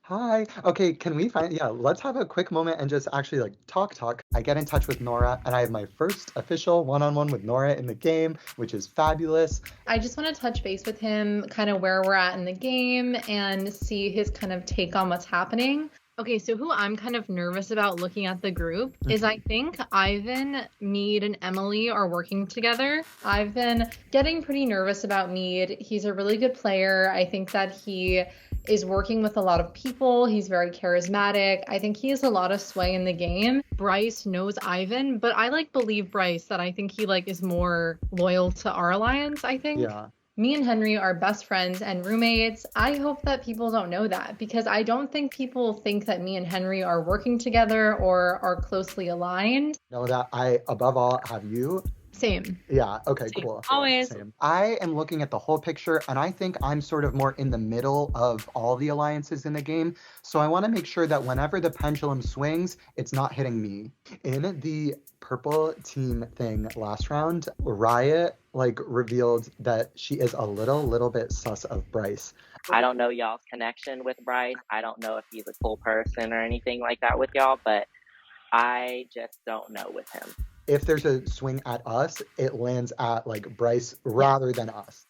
Hi. Okay, can we let's have a quick moment and just actually like talk. I get in touch with Nora and I have my first official one-on-one with Nora in the game, which is fabulous. I just want to touch base with him, kind of where we're at in the game and see his kind of take on what's happening. Okay, so who I'm kind of nervous about looking at the group is I think Ivan, Mead, and Emily are working together. I've been getting pretty nervous about Mead. He's a really good player. I think that he is working with a lot of people. He's very charismatic. I think he has a lot of sway in the game. Bryce knows Ivan, but I believe Bryce that I think he is more loyal to our alliance, I think. Yeah. Me and Henry are best friends and roommates. I hope that people don't know that because I don't think people think that me and Henry are working together or are closely aligned. Know that I, above all, have you. Same. Yeah, okay, Same. cool. Always. Same. I am looking at the whole picture, and I think I'm sort of more in the middle of all the alliances in the game. So I want to make sure that whenever the pendulum swings, it's not hitting me. In the purple team thing last round, Riot revealed that she is a little bit sus of Bryce. I don't know y'all's connection with Bryce. I don't know if he's a cool person or anything like that with y'all, but I just don't know with him. If there's a swing at us, it lands at Bryce rather than us.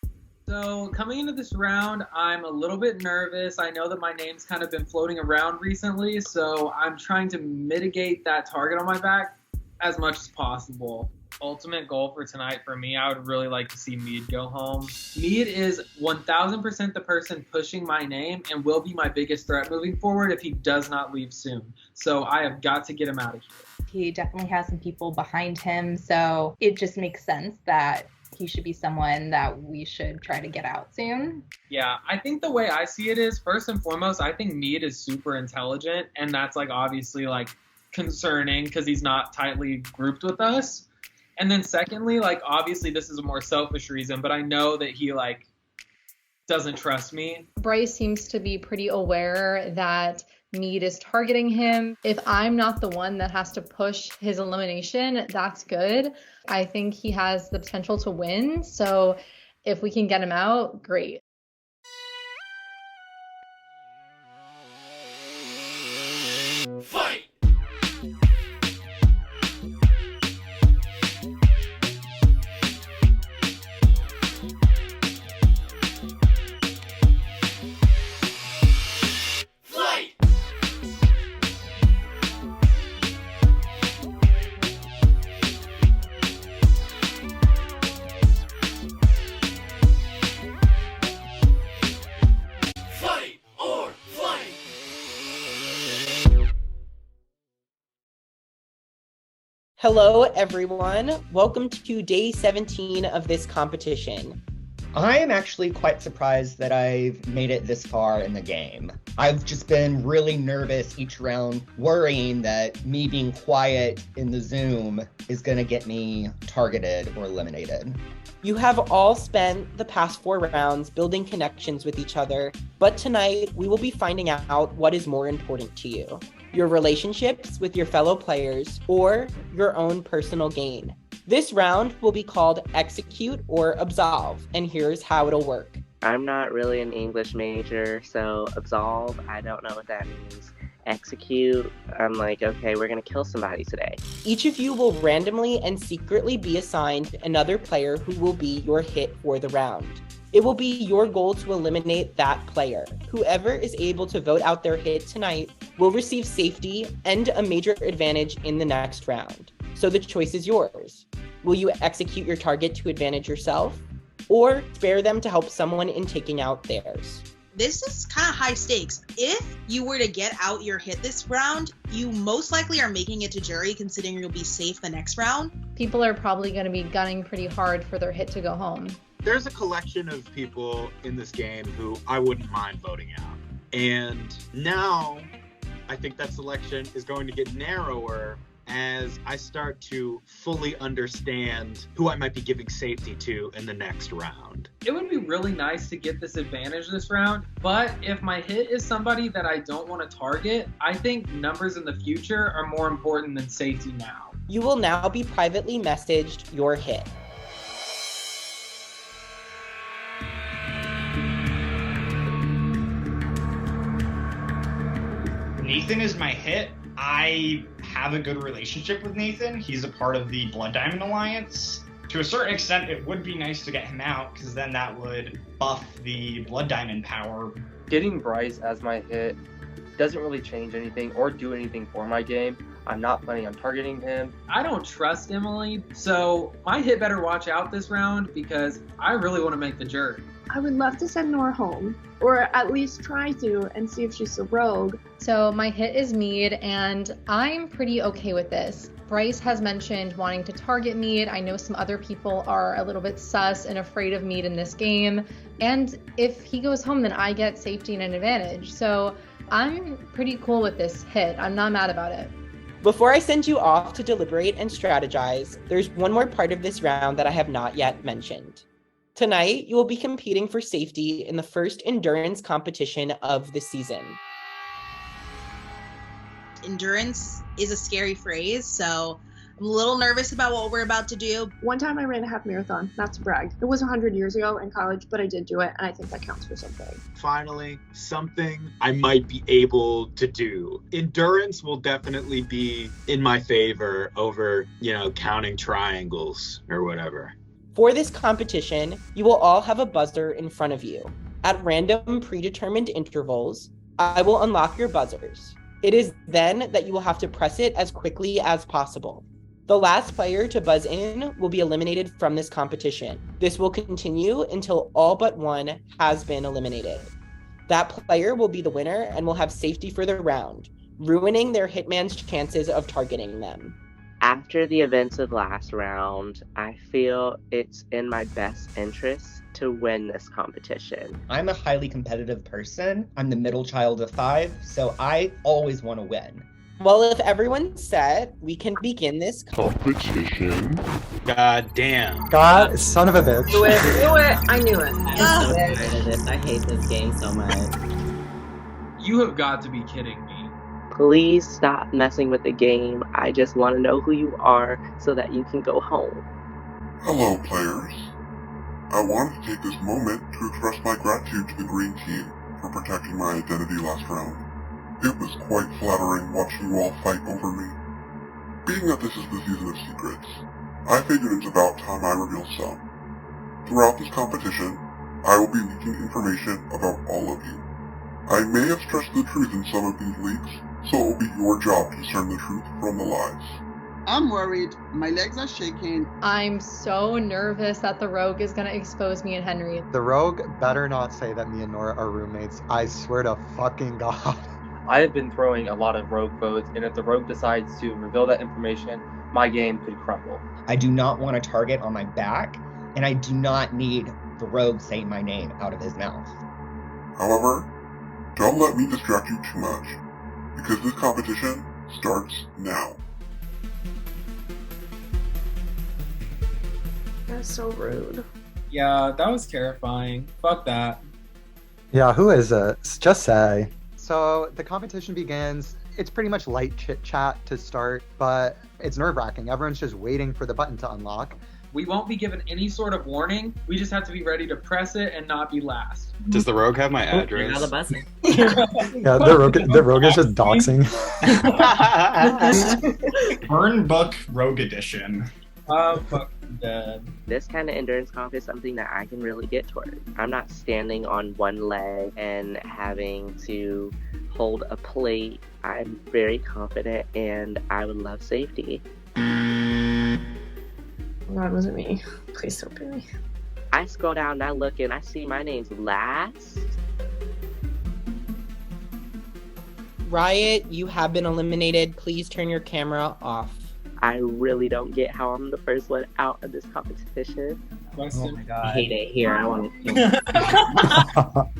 So coming into this round, I'm a little bit nervous. I know that my name's kind of been floating around recently, so I'm trying to mitigate that target on my back as much as possible. Ultimate goal for tonight for me, I would really like to see Mead go home. Mead is 1000% the person pushing my name and will be my biggest threat moving forward if he does not leave soon. So I have got to get him out of here. He definitely has some people behind him, so it just makes sense that he should be someone that we should try to get out soon. Yeah, I think the way I see it is, first and foremost, I think Mead is super intelligent, and that's obviously concerning because he's not tightly grouped with us. And then secondly, obviously this is a more selfish reason, but I know that he doesn't trust me. Bryce seems to be pretty aware that Mead is targeting him. If I'm not the one that has to push his elimination, that's good. I think he has the potential to win. So if we can get him out, great. Fight! Hello, everyone. Welcome to day 17 of this competition. I am actually quite surprised that I've made it this far in the game. I've just been really nervous each round, worrying that me being quiet in the Zoom is going to get me targeted or eliminated. You have all spent the past 4 rounds building connections with each other, but tonight we will be finding out what is more important to you. Your relationships with your fellow players, or your own personal gain. This round will be called Execute or Absolve, and here's how it'll work. I'm not really an English major, so Absolve, I don't know what that means. Execute, I'm okay, we're gonna kill somebody today. Each of you will randomly and secretly be assigned another player who will be your hit for the round. It will be your goal to eliminate that player. Whoever is able to vote out their hit tonight will receive safety and a major advantage in the next round. So the choice is yours. Will you execute your target to advantage yourself, or spare them to help someone in taking out theirs? This is kind of high stakes. If you were to get out your hit this round, you most likely are making it to jury, considering you'll be safe the next round. People are probably going to be gunning pretty hard for their hit to go home. There's a collection of people in this game who I wouldn't mind voting out. And now I think that selection is going to get narrower as I start to fully understand who I might be giving safety to in the next round. It would be really nice to get this advantage this round, but if my hit is somebody that I don't want to target, I think numbers in the future are more important than safety now. You will now be privately messaged your hit. Nathan is my hit. I have a good relationship with Nathan. He's a part of the Blood Diamond Alliance. To a certain extent, it would be nice to get him out, because then that would buff the Blood Diamond power. Getting Bryce as my hit doesn't really change anything or do anything for my game. I'm not planning on targeting him. I don't trust Emily, so my hit better watch out this round because I really want to make the jury. I would love to send Nora home, or at least try to, and see if she's a rogue. So my hit is Mead, and I'm pretty okay with this. Bryce has mentioned wanting to target Mead. I know some other people are a little bit sus and afraid of Mead in this game. And if he goes home, then I get safety and an advantage. So I'm pretty cool with this hit. I'm not mad about it. Before I send you off to deliberate and strategize, there's one more part of this round that I have not yet mentioned. Tonight, you will be competing for safety in the first endurance competition of the season. Endurance is a scary phrase, so I'm a little nervous about what we're about to do. One time I ran a half marathon, not to brag. It was 100 years ago in college, but I did do it, and I think that counts for something. Finally, something I might be able to do. Endurance will definitely be in my favor over, counting triangles or whatever. For this competition, you will all have a buzzer in front of you. At random predetermined intervals, I will unlock your buzzers. It is then that you will have to press it as quickly as possible. The last player to buzz in will be eliminated from this competition. This will continue until all but one has been eliminated. That player will be the winner and will have safety for the round, ruining their hitman's chances of targeting them. After the events of last round, I feel it's in my best interest to win this competition. I'm a highly competitive person. I'm the middle child of 5, so I always want to win. Well, if everyone's set, we can begin this competition. God damn. God, son of a bitch. Do it. I knew it. I'm so tired of this. I hate this game so much. You have got to be kidding me. Please stop messing with the game. I just want to know who you are so that you can go home. Hello, players. I wanted to take this moment to express my gratitude to the Green Team for protecting my identity last round. It was quite flattering watching you all fight over me. Being that this is the season of secrets, I figured it's about time I reveal some. Throughout this competition, I will be leaking information about all of you. I may have stretched the truth in some of these leaks, so it will be your job to discern the truth from the lies. I'm worried. My legs are shaking. I'm so nervous that the rogue is going to expose me and Henry. The rogue better not say that me and Nora are roommates. I swear to fucking God. I have been throwing a lot of rogue votes, and if the rogue decides to reveal that information, my game could crumble. I do not want a target on my back, and I do not need the rogue saying my name out of his mouth. However, don't let me distract you too much, because this competition starts now. That's so rude. Yeah, that was terrifying. Fuck that. Yeah, who is it? Just say. So the competition begins. It's pretty much light chit chat to start, but it's nerve-wracking. Everyone's just waiting for the button to unlock. We won't be given any sort of warning. We just have to be ready to press it and not be last. Does the rogue have my address? You're the buzzer. Yeah, the rogue is just doxing. Burn Book Rogue Edition. Oh, fuck. Dead. This kind of endurance comp is something that I can really get toward. I'm not standing on one leg and having to hold a plate. I'm very confident and I would love safety. That wasn't me. Please don't be me. I scroll down and I look and I see my name's last. Riot, you have been eliminated. Please turn your camera off. I really don't get how I'm the first one out of this competition. Oh my God. I hate it here. I want to kill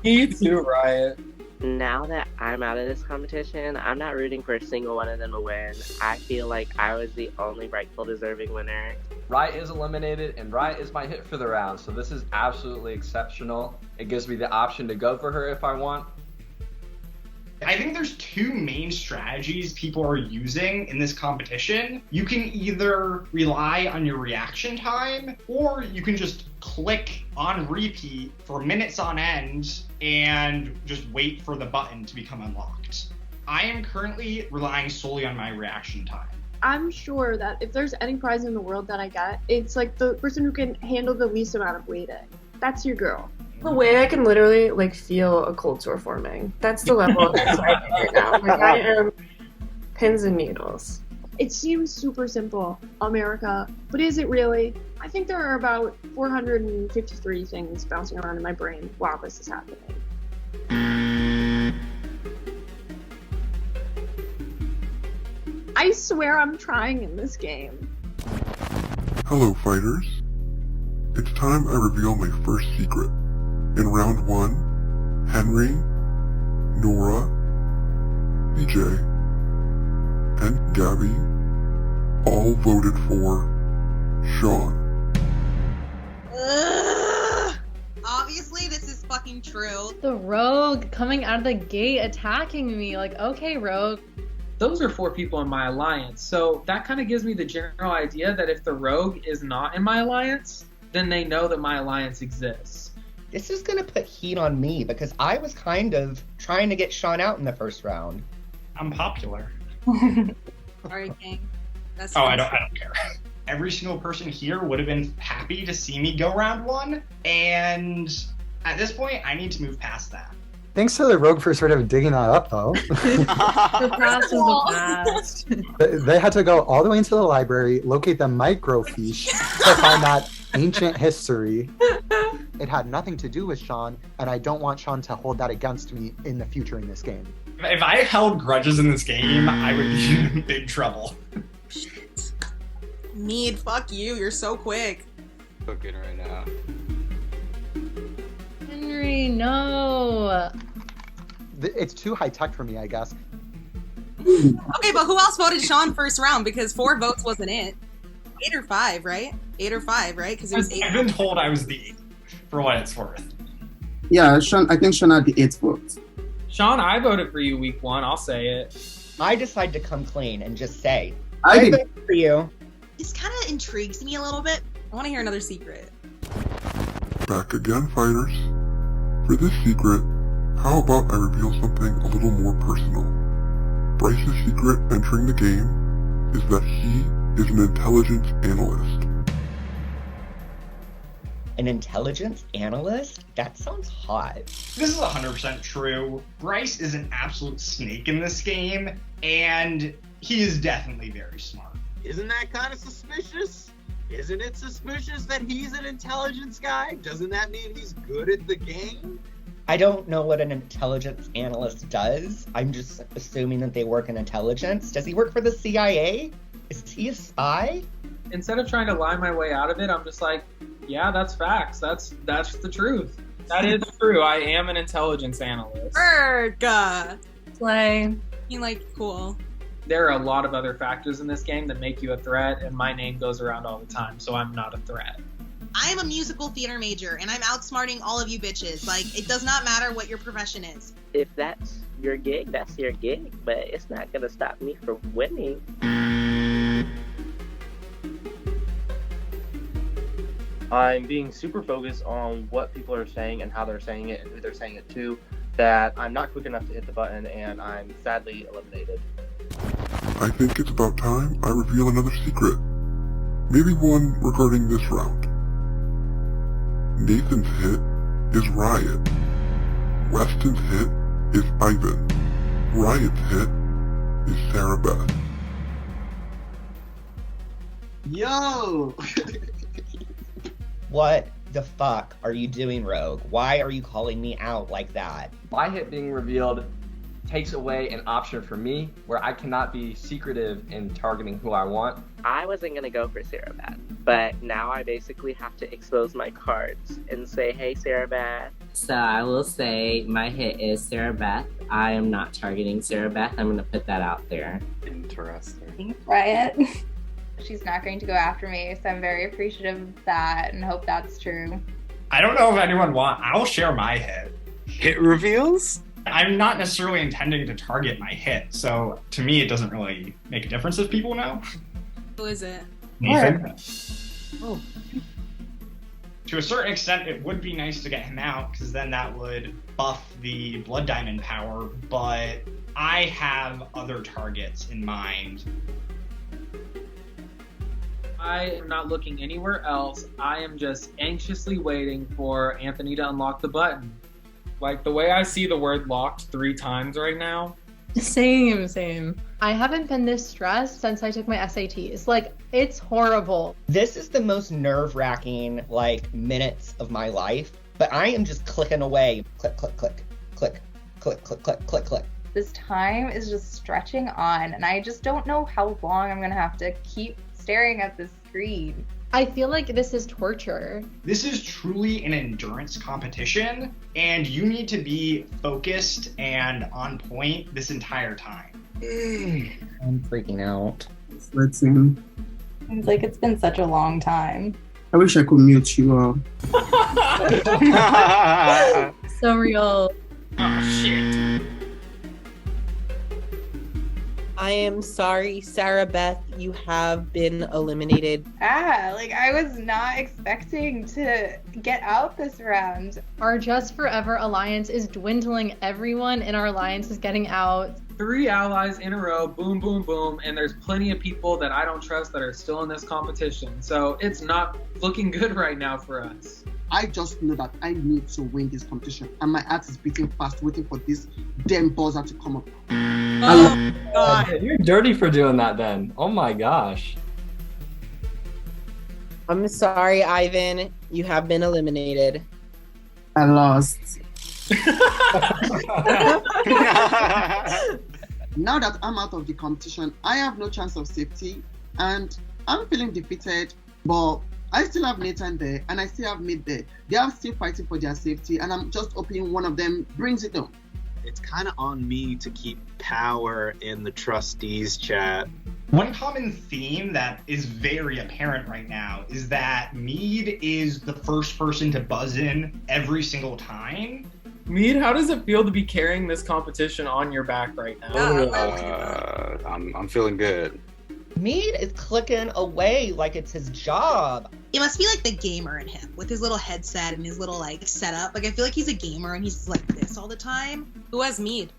Me too, Riot. Now that I'm out of this competition, I'm not rooting for a single one of them to win. I feel like I was the only rightful deserving winner. Riot is eliminated, and Riot is my hit for the round, so this is absolutely exceptional. It gives me the option to go for her if I want. I think there's two main strategies people are using in this competition. You can either rely on your reaction time, or you can just click on repeat for minutes on end and just wait for the button to become unlocked. I am currently relying solely on my reaction time. I'm sure that if there's any prize in the world that I get, it's like the person who can handle the least amount of waiting. That's your girl. The way I can literally like feel a cold sore forming. That's the level of excitement right now. Like I am pins and needles. It seems super simple, America, but is it really? I think there are about 453 things bouncing around in my brain while this is happening. I swear I'm trying in this game. Hello, fighters. It's time I reveal my first secret. In round 1, Henry, Nora, BJ, and Gabby all voted for Sean. Ugh. Obviously, this is fucking true. The rogue coming out of the gate attacking me. Like, okay, rogue. Those are 4 people in my alliance, so that kind of gives me the general idea that if the rogue is not in my alliance, then they know that my alliance exists. This is gonna put heat on me because I was kind of trying to get Sean out in the first round. I'm popular. Sorry, King. That's I don't care. Every single person here would have been happy to see me go round 1, and at this point, I need to move past that. Thanks to the rogue for sort of digging that up, though. The past is the past. They had to go all the way into the library, locate the microfiche to find that ancient history. It had nothing to do with Sean, and I don't want Sean to hold that against me in the future in this game. If I held grudges in this game, I would be in big trouble. Shit. Mead, fuck you. You're so quick. Cooking right now. Henry, no. It's too high tech for me, I guess. Okay, but who else voted Sean first round? Because 4 votes wasn't it. 8 or 5, right? 8 or 5, right? Because it was 8. I've been told I was the 8th, for what it's worth. Yeah, Sean. I think Sean had the 8th vote. Sean, I voted for you week 1. I'll say it. I decided to come clean and just say, I did. voted for you. This kind of intrigues me a little bit. I want to hear another secret. Back again, fighters. For this secret, how about I reveal something a little more personal? Bryce's secret entering the game is that he is an intelligence analyst. An intelligence analyst? That sounds hot. This is 100% true. Bryce is an absolute snake in this game, and he is definitely very smart. Isn't that kind of suspicious? Isn't it suspicious that he's an intelligence guy? Doesn't that mean he's good at the game? I don't know what an intelligence analyst does. I'm just assuming that they work in intelligence. Does he work for the CIA? Is he a spy? Instead of trying to lie my way out of it, I'm just like, yeah, that's facts. That's the truth. That is true. I am an intelligence analyst. Berg! Play. You like, cool. There are a lot of other factors in this game that make you a threat, and my name goes around all the time, so I'm not a threat. I am a musical theater major, and I'm outsmarting all of you bitches. Like, it does not matter what your profession is. If that's your gig, that's your gig, but it's not gonna stop me from winning. I'm being super focused on what people are saying and how they're saying it and who they're saying it to, that I'm not quick enough to hit the button and I'm sadly eliminated. I think it's about time I reveal another secret. Maybe one regarding this round. Nathan's hit is Riot. Weston's hit is Ivan. Riot's hit is Sarah Beth. Yo! What the fuck are you doing, Rogue? Why are you calling me out like that? My hit being revealed takes away an option for me where I cannot be secretive in targeting who I want. I wasn't gonna go for Sarah Beth, but now I basically have to expose my cards and say, hey, Sarah Beth. So I will say my hit is Sarah Beth. I am not targeting Sarah Beth. I'm gonna put that out there. Interesting. Riot. She's not going to go after me, so I'm very appreciative of that and hope that's true. I don't know if anyone I'll share my hit. Hit reveals? I'm not necessarily intending to target my hit, so to me it doesn't really make a difference if people know. Who is it? Nathan. Oh. To a certain extent, it would be nice to get him out, because then that would buff the Blood Diamond power, but I have other targets in mind. I am not looking anywhere else. I am just anxiously waiting for Anthony to unlock the button. Like, the way I see the word locked 3 times right now. Same. I haven't been this stressed since I took my SATs. Like, it's horrible. This is the most nerve-wracking, minutes of my life, but I am just clicking away. Click, click, click, click, click, click, click, click, click. This time is just stretching on, and I just don't know how long I'm gonna have to keep staring at this screen. I feel like this is torture. This is truly an endurance competition, and you need to be focused and on point this entire time. I'm freaking out. Let's see. Seems like it's been such a long time. I wish I could mute you all. So real. Oh, shit. I am sorry, Sarah Beth, you have been eliminated. I was not expecting to get out this round. Our Just Forever alliance is dwindling. Everyone in our alliance is getting out. 3 allies in a row, boom, boom, boom, and there's plenty of people that I don't trust that are still in this competition. So it's not looking good right now for us. I just know that I need to win this competition, and my heart is beating fast, waiting for this damn buzzer to come up. Oh, God. You're dirty for doing that then. Oh my gosh. I'm sorry, Ivan. You have been eliminated. I lost. Now that I'm out of the competition, I have no chance of safety, and I'm feeling defeated, but I still have Nathan there, and I still have Mid there. They are still fighting for their safety, and I'm just hoping one of them brings it home. It's kind of on me to keep power in the trustees chat. One common theme that is very apparent right now is that Mead is the first person to buzz in every single time. Mead, how does it feel to be carrying this competition on your back right now? I'm feeling good. Mead is clicking away like it's his job. It must be like the gamer in him with his little headset and his little setup. I feel like he's a gamer and he's like this all the time. Who has Mead?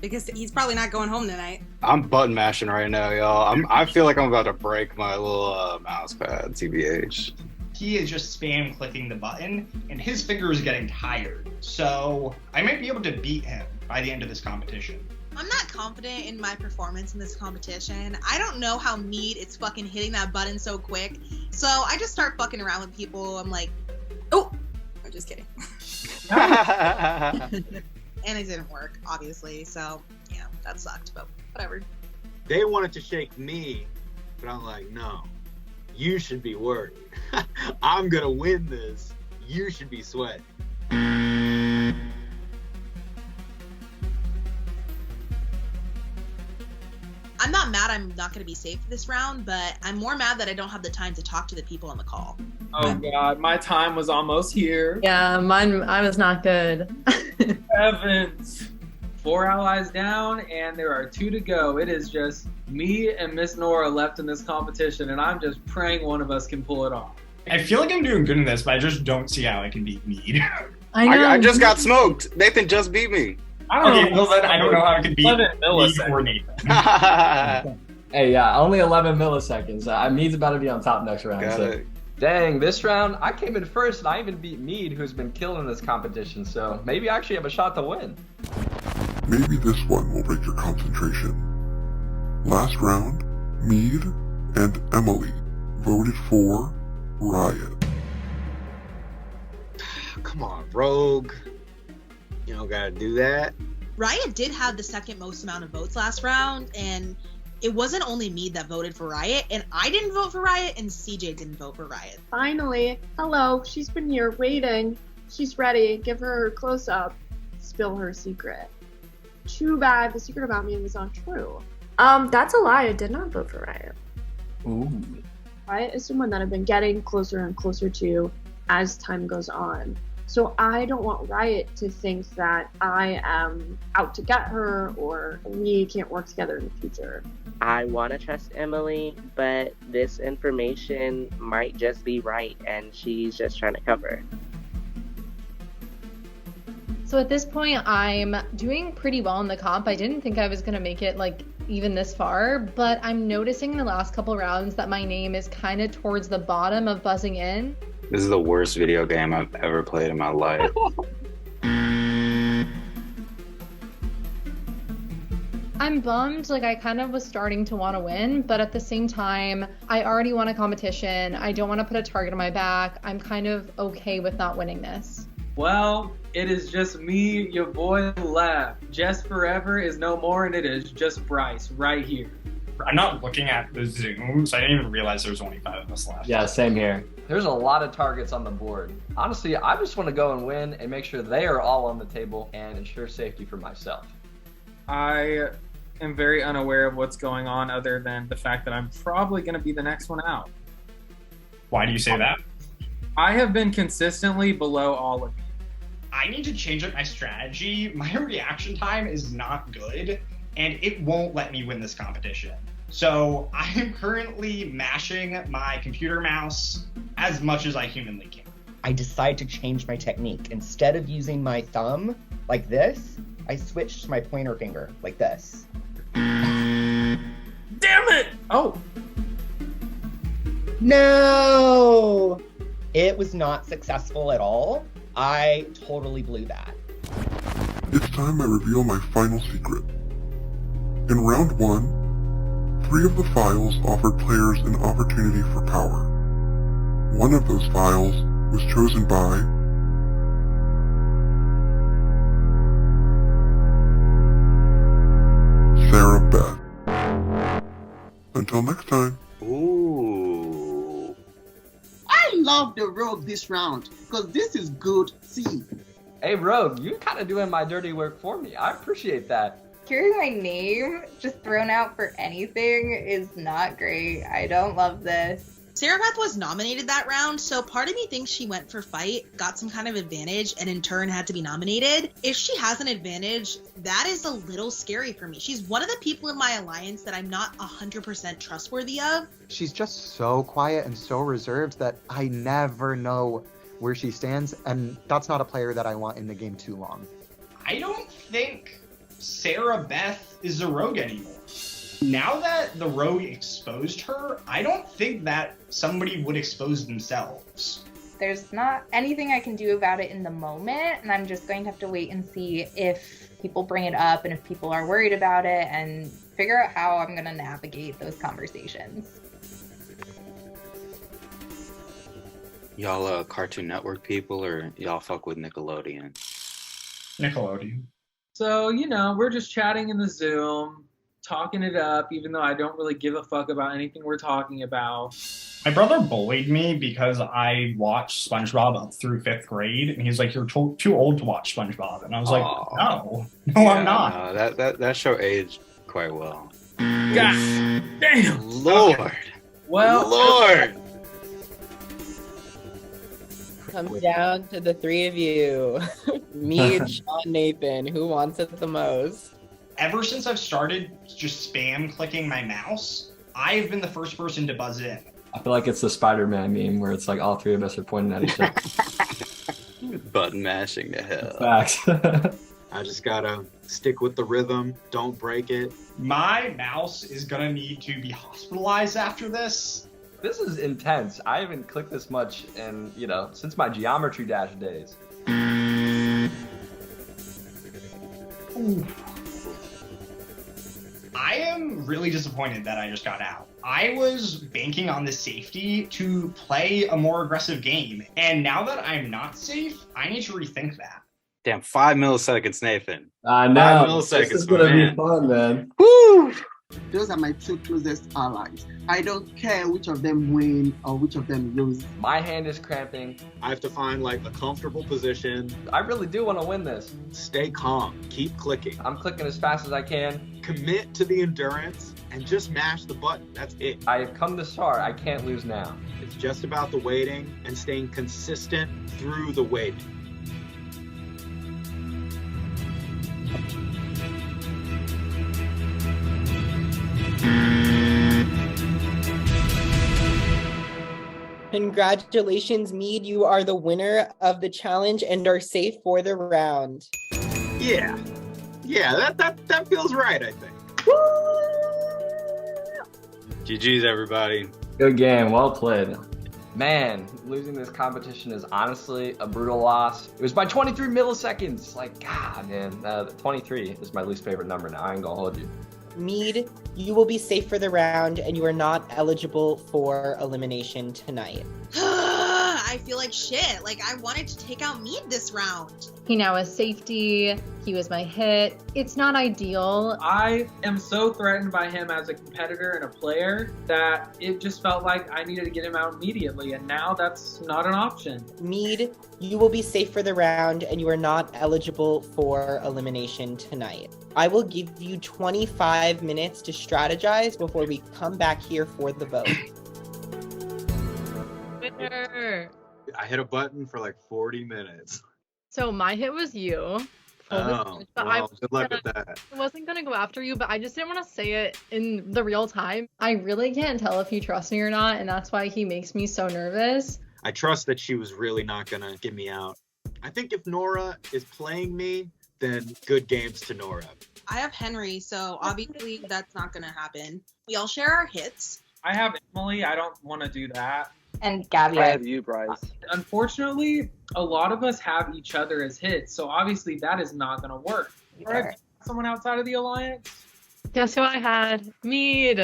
Because he's probably not going home tonight. I'm button mashing right now, y'all. I feel like I'm about to break my little mouse pad, TBH. He is just spam clicking the button and his finger is getting tired. So I might be able to beat him by the end of this competition. I'm not confident in my performance in this competition. I don't know how Mead is fucking hitting that button so quick. So I just start fucking around with people. I'm like, oh, I'm just kidding. And it didn't work, obviously. So, yeah, that sucked, but whatever. They wanted to shake me, but I'm like, no, you should be worried. I'm gonna win this. You should be sweating. I'm not mad I'm not going to be safe this round, but I'm more mad that I don't have the time to talk to the people on the call. Oh God, my time was almost here. Yeah, I was not good. Heavens. 4 allies down, and there are 2 to go. It is just me and Miss Nora left in this competition, and I'm just praying one of us can pull it off. I feel like I'm doing good in this, but I just don't see how I can beat Mead. I know. I just got smoked. Nathan just beat me. I don't know how I could beat Mead or Nathan. Hey, yeah, only 11 milliseconds. Mead's about to be on top next round. Got So. it. Dang, this round, I came in first, and I even beat Mead, who's been killing this competition, so maybe I actually have a shot to win. Maybe this one will break your concentration. Last round, Mead and Emily voted for Riot. Come on, Rogue. You don't gotta do that. Riot did have the second most amount of votes last round, and it wasn't only me that voted for Riot, and I didn't vote for Riot, and CJ didn't vote for Riot. Finally. Hello. She's been here waiting. She's ready. Give her her close-up. Spill her secret. Too bad the secret about me was not true. That's a lie. I did not vote for Riot. Ooh. Riot is someone that I've been getting closer and closer to as time goes on. So I don't want Riot to think that I am out to get her or we can't work together in the future. I want to trust Emily, but this information might just be right and she's just trying to cover. So at this point, I'm doing pretty well in the comp. I didn't think I was going to make it like even this far, but I'm noticing in the last couple rounds that my name is kind of towards the bottom of buzzing in. This is the worst video game I've ever played in my life. I'm bummed, like I kind of was starting to want to win, but at the same time, I already won a competition. I don't want to put a target on my back. I'm kind of okay with not winning this. Well, it is just me, your boy left. Jess Forever is no more, and it is just Bryce right here. I'm not looking at the Zoom, so I didn't even realize there's only 5 of us left. Yeah, same here. There's a lot of targets on the board. Honestly, I just want to go and win and make sure they are all on the table and ensure safety for myself. I am very unaware of what's going on other than the fact that I'm probably going to be the next one out. Why do you say that? I have been consistently below all of you. I need to change up my strategy. My reaction time is not good, and it won't let me win this competition. So I am currently mashing my computer mouse as much as I humanly can. I decide to change my technique. Instead of using my thumb like this, I switched to my pointer finger like this. Damn it! Oh. No! It was not successful at all. I totally blew that. It's time I reveal my final secret. In round 1, 3 of the files offered players an opportunity for power. One of those files was chosen by Sarah Beth. Until next time. Ooh. I love the rogue this round because this is good tea. Hey, Rogue, you kind of doing my dirty work for me. I appreciate that. Hearing my name just thrown out for anything is not great. I don't love this. Sarah Beth was nominated that round, so part of me thinks she went for fight, got some kind of advantage, and in turn had to be nominated. If she has an advantage, that is a little scary for me. She's one of the people in my alliance that I'm not 100% trustworthy of. She's just so quiet and so reserved that I never know where she stands, and that's not a player that I want in the game too long. I don't think Sarah Beth is a rogue anymore. Now that the rogue exposed her, I don't think that somebody would expose themselves. There's not anything I can do about it in the moment, and I'm just going to have to wait and see if people bring it up and if people are worried about it and figure out how I'm going to navigate those conversations. Y'all Cartoon Network people, or y'all fuck with Nickelodeon? Nickelodeon. So, we're just chatting in the Zoom, talking it up, even though I don't really give a fuck about anything we're talking about. My brother bullied me because I watched SpongeBob up through 5th grade, and he's like, "You're too old to watch SpongeBob," and I was like, "No, I'm not." No, that show aged quite well. God damn, Lord. Okay. Well, Lord. Comes down to the 3 of you. Me, Sean, Nathan. Who wants it the most? Ever since I've started just spam clicking my mouse, I've been the first person to buzz in. I feel like it's the Spider-Man meme where it's like all 3 of us are pointing at each other. Button mashing to hell. Facts. I just gotta stick with the rhythm, don't break it. My mouse is gonna need to be hospitalized after this. This is intense. I haven't clicked this much in, since my Geometry Dash days. Ooh. I am really disappointed that I just got out. I was banking on the safety to play a more aggressive game, and now that I'm not safe, I need to rethink that. Damn, 5 milliseconds, Nathan. I know. 5 milliseconds, This is gonna man. be fun, man. Woo! Those are my 2 closest allies. I don't care which of them win or which of them lose. My hand is cramping. I have to find a comfortable position. I really do want to win this. Stay calm. Keep clicking. I'm clicking as fast as I can. Commit to the endurance and just mash the button. That's it. I have come this far. I can't lose now. It's just about the waiting and staying consistent through the waiting. Congratulations, Mead. You are the winner of the challenge and are safe for the round. Yeah. Yeah, that feels right, I think. GG's, everybody. Good game. Well played. Man, losing this competition is honestly a brutal loss. It was by 23 milliseconds. Like, God, man. 23 is my least favorite number now. I ain't gonna hold you. Mead, you will be safe for the round and you are not eligible for elimination tonight. I feel like shit. Like, I wanted to take out Mead this round. He now has safety. He was my hit. It's not ideal. I am so threatened by him as a competitor and a player that it just felt like I needed to get him out immediately, and now that's not an option. Mead, you will be safe for the round and you are not eligible for elimination tonight. I will give you 25 minutes to strategize before we come back here for the vote. Winner. I hit a button for like 40 minutes. So my hit was you. Oh, But well, good luck with that. I wasn't going to go after you, but I just didn't want to say it in the real time. I really can't tell if you trust me or not, and that's why he makes me so nervous. I trust that she was really not gonna get me out. I think if Nora is playing me, then good games to Nora. I have Henry, so obviously that's not gonna happen. We all share our hits. I have Emily. I don't want to do that. And Gabby. I have you, Bryce. Unfortunately, a lot of us have each other as hits, so obviously that is not going to work. Or someone outside of the alliance? Guess who I had? Mead.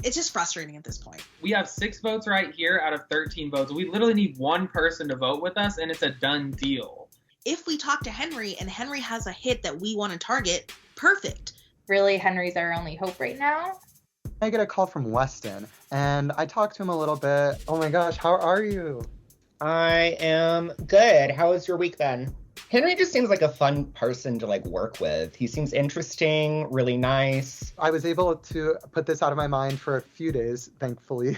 It's just frustrating at this point. We have 6 votes right here out of 13 votes. We literally need one person to vote with us, and it's a done deal. If we talk to Henry and Henry has a hit that we want to target, perfect. Really, Henry's our only hope right now? I get a call from Weston, and I talked to him a little bit. Oh my gosh, how are you? I am good. How has your week been? Henry just seems like a fun person to like work with. He seems interesting, really nice. I was able to put this out of my mind for a few days, thankfully.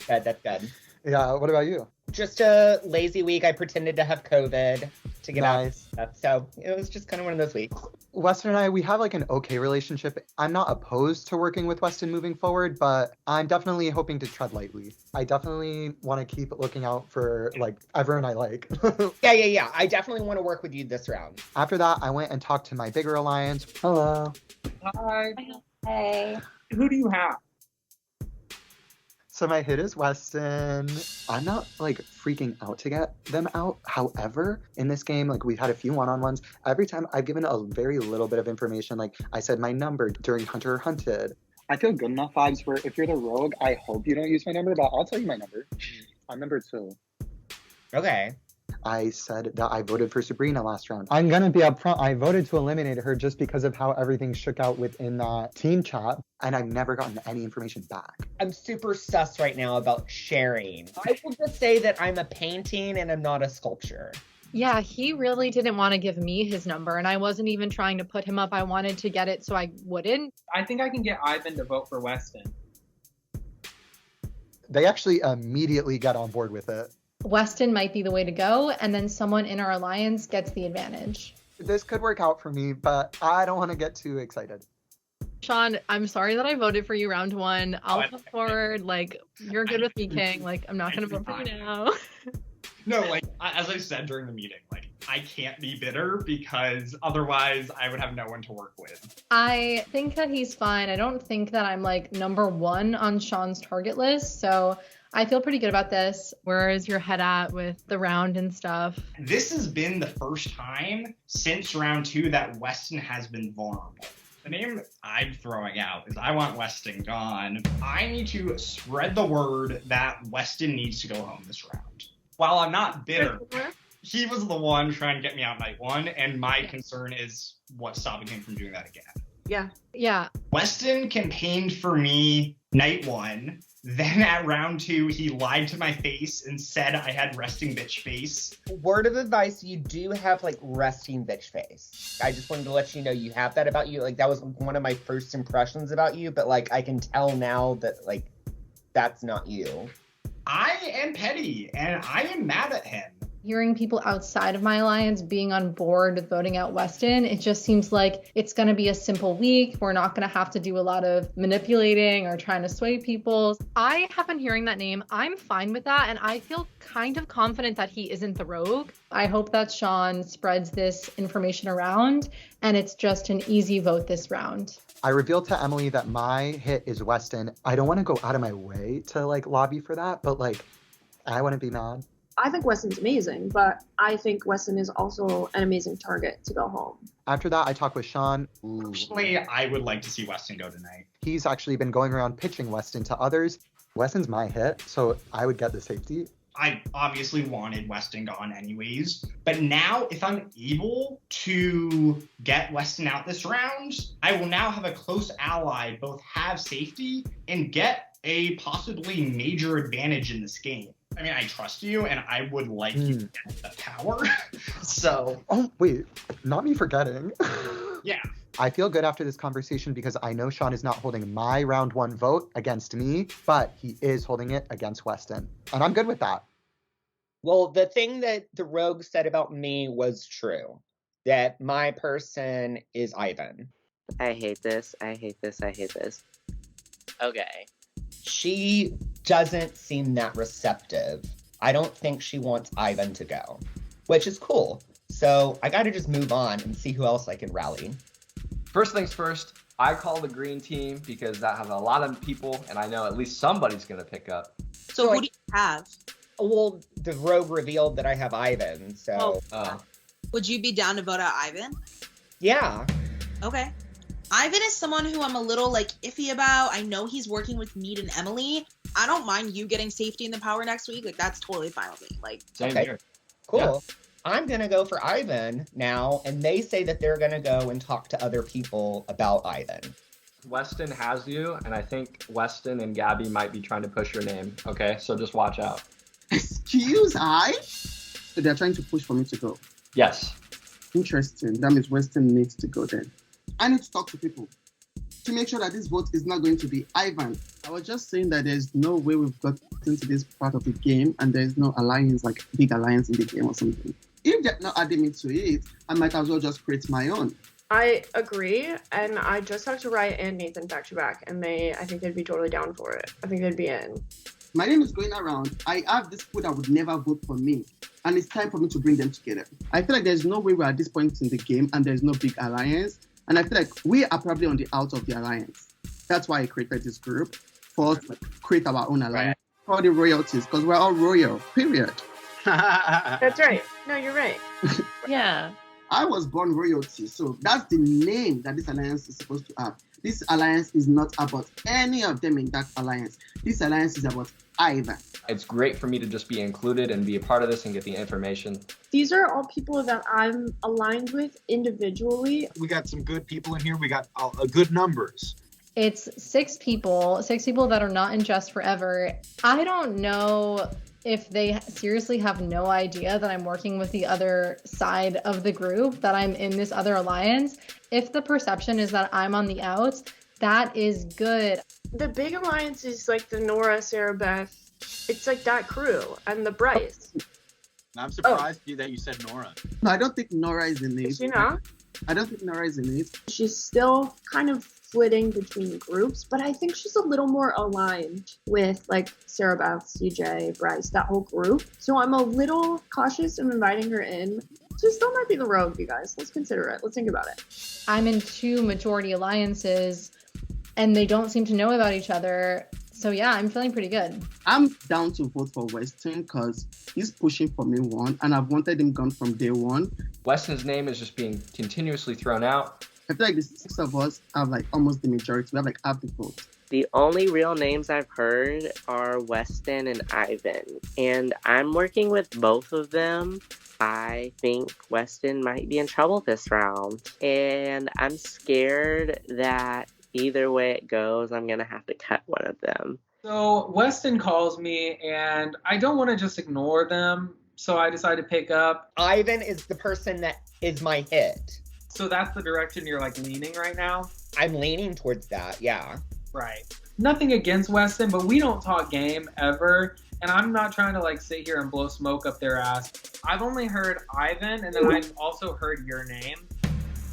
That's good. Yeah, what about you? Just a lazy week. I pretended to have COVID to get Nice. out. So it was just kind of one of those weeks. Weston and I, we have like an okay relationship. I'm not opposed to working with Weston moving forward, but I'm definitely hoping to tread lightly. I definitely want to keep looking out for like everyone I like. Yeah. I definitely want to work with you this round. After that, I went and talked to my bigger alliance. Hello. Hi. Hey. Who do you have? So my hit is Weston. I'm not like freaking out to get them out. However, in this game, like we've had a few one-on-ones. Every time I've given a very little bit of information. Like I said my number during Hunter or Hunted. I feel good enough vibes for if you're the rogue, I hope you don't use my number, but I'll tell you my number. I'm number 2. Okay. I said that I voted for Sabrina last round. I'm gonna be upfront. I voted to eliminate her just because of how everything shook out within that team chat, and I've never gotten any information back. I'm super sus right now about sharing. I will just say that I'm a painting and I'm not a sculpture. Yeah, he really didn't want to give me his number, and I wasn't even trying to put him up. I wanted to get it so I wouldn't. I think I can get Ivan to vote for Weston. They actually immediately got on board with it. Weston might be the way to go, and then someone in our alliance gets the advantage. This could work out for me, but I don't want to get too excited. Sean, I'm sorry that I voted for you round 1. I'll put forward, like, you're good with me, King. Like, I'm not going to vote for you now. No, like, as I said during the meeting, like, I can't be bitter because otherwise I would have no one to work with. I think that he's fine. I don't think that I'm, like, number 1 on Sean's target list, so I feel pretty good about this. Where is your head at with the round and stuff? This has been the first time since round 2 that Weston has been vulnerable. The name I'm throwing out is I want Weston gone. I need to spread the word that Weston needs to go home this round. While I'm not bitter, he was the one trying to get me out night 1, and my concern is what's stopping him from doing that again. Yeah. Weston campaigned for me night 1. Then at round 2, he lied to my face and said I had resting bitch face. Word of advice, you do have like resting bitch face. I just wanted to let you know you have that about you. Like that was one of my first impressions about you, but like I can tell now that like that's not you. I am petty and I am mad at him. Hearing people outside of my alliance being on board with voting out Weston, it just seems like it's going to be a simple week. We're not going to have to do a lot of manipulating or trying to sway people. I have been hearing that name. I'm fine with that, and I feel kind of confident that he isn't the rogue. I hope that Sean spreads this information around, and it's just an easy vote this round. I revealed to Emily that my hit is Weston. I don't want to go out of my way to like lobby for that, but like I wouldn't be mad. I think Weston's amazing, but I think Weston is also an amazing target to go home. After that, I talked with Sean. Personally, I would like to see Weston go tonight. He's actually been going around pitching Weston to others. Weston's my hit, so I would get the safety. I obviously wanted Weston gone anyways, but now if I'm able to get Weston out this round, I will now have a close ally both have safety and get a possibly major advantage in this game. I mean, I trust you, and I would like you to get the power. So. Oh, wait. Not me forgetting. Yeah. I feel good after this conversation because I know Sean is not holding my round 1 vote against me, but he is holding it against Weston. And I'm good with that. Well, the thing that the rogue said about me was true. That my person is Ivan. I hate this. I hate this. I hate this. Okay. She doesn't seem that receptive. I don't think she wants Ivan to go, which is cool. So I gotta just move on and see who else I can rally. First things first, I call the green team because that has a lot of people, and I know at least somebody's gonna pick up. So who do you have? Well, the rogue revealed that I have Ivan, so... Would you be down to vote out Ivan? Yeah. Okay. Ivan is someone who I'm a little iffy about. I know he's working with Mead and Emily. I don't mind you getting safety in the power next week. That's totally fine with me. Same here. Cool. Yeah. I'm gonna go for Ivan now, and they say that they're gonna go and talk to other people about Ivan. Weston has you, and I think Weston and Gabby might be trying to push your name, okay? So just watch out. Excuse I? So they're trying to push for me to go. Yes. Interesting. That means Weston needs to go then. I need to talk to people to make sure that this vote is not going to be Ivan. I was just saying that there's no way we've got into this part of the game and there's no alliance, like big alliance in the game or something. If they're not adding me to it, I might as well just create my own. I agree, and I just talked to Riot and Nathan back to back, and I think they'd be totally down for it. I think they'd be in. My name is going around. I have this people that would never vote for me, and it's time for me to bring them together. I feel like there's no way we're at this point in the game and there's no big alliance, and I feel like we are probably on the out of the alliance. That's why I created this group, for us to create our own alliance. For the royalties, because we're all royal, period. That's right. No, you're right. Yeah. I was born royalty, so that's the name that this alliance is supposed to have. This alliance is not about any of them in that alliance. This alliance is about Ivan. It's great for me to just be included and be a part of this and get the information. These are all people that I'm aligned with individually. We got some good people in here. We got good numbers. It's 6 people that are not in Just Forever. I don't know if they seriously have no idea that I'm working with the other side of the group, that I'm in this other alliance. If the perception is that I'm on the outs, that is good. The big alliance is like the Nora, Sarah Beth. It's like that crew and the Bryce. I'm surprised that you said Nora. No, I don't think Nora is in it. Is she not? I don't think Nora is in it. She's still kind of flitting between groups, but I think she's a little more aligned with Sarah Beth, CJ, Bryce, that whole group. So I'm a little cautious in inviting her in. She still might be the rogue, you guys. Let's consider it. Let's think about it. I'm in 2 majority alliances, and they don't seem to know about each other. So yeah, I'm feeling pretty good. I'm down to vote for Weston because he's pushing for me one, and I've wanted him gone from day one. Weston's name is just being continuously thrown out. I feel like the 6 of us have almost the majority. We have half the vote. The only real names I've heard are Weston and Ivan, and I'm working with both of them. I think Weston might be in trouble this round, and I'm scared that either way it goes, I'm going to have to cut one of them. So Weston calls me, and I don't want to just ignore them, so I decide to pick up. Ivan is the person that is my hit. So that's the direction you're leaning right now? I'm leaning towards that, yeah. Right. Nothing against Weston, but we don't talk game ever. and I'm not trying to like sit here and blow smoke up their ass. I've only heard Ivan, and then I've also heard your name.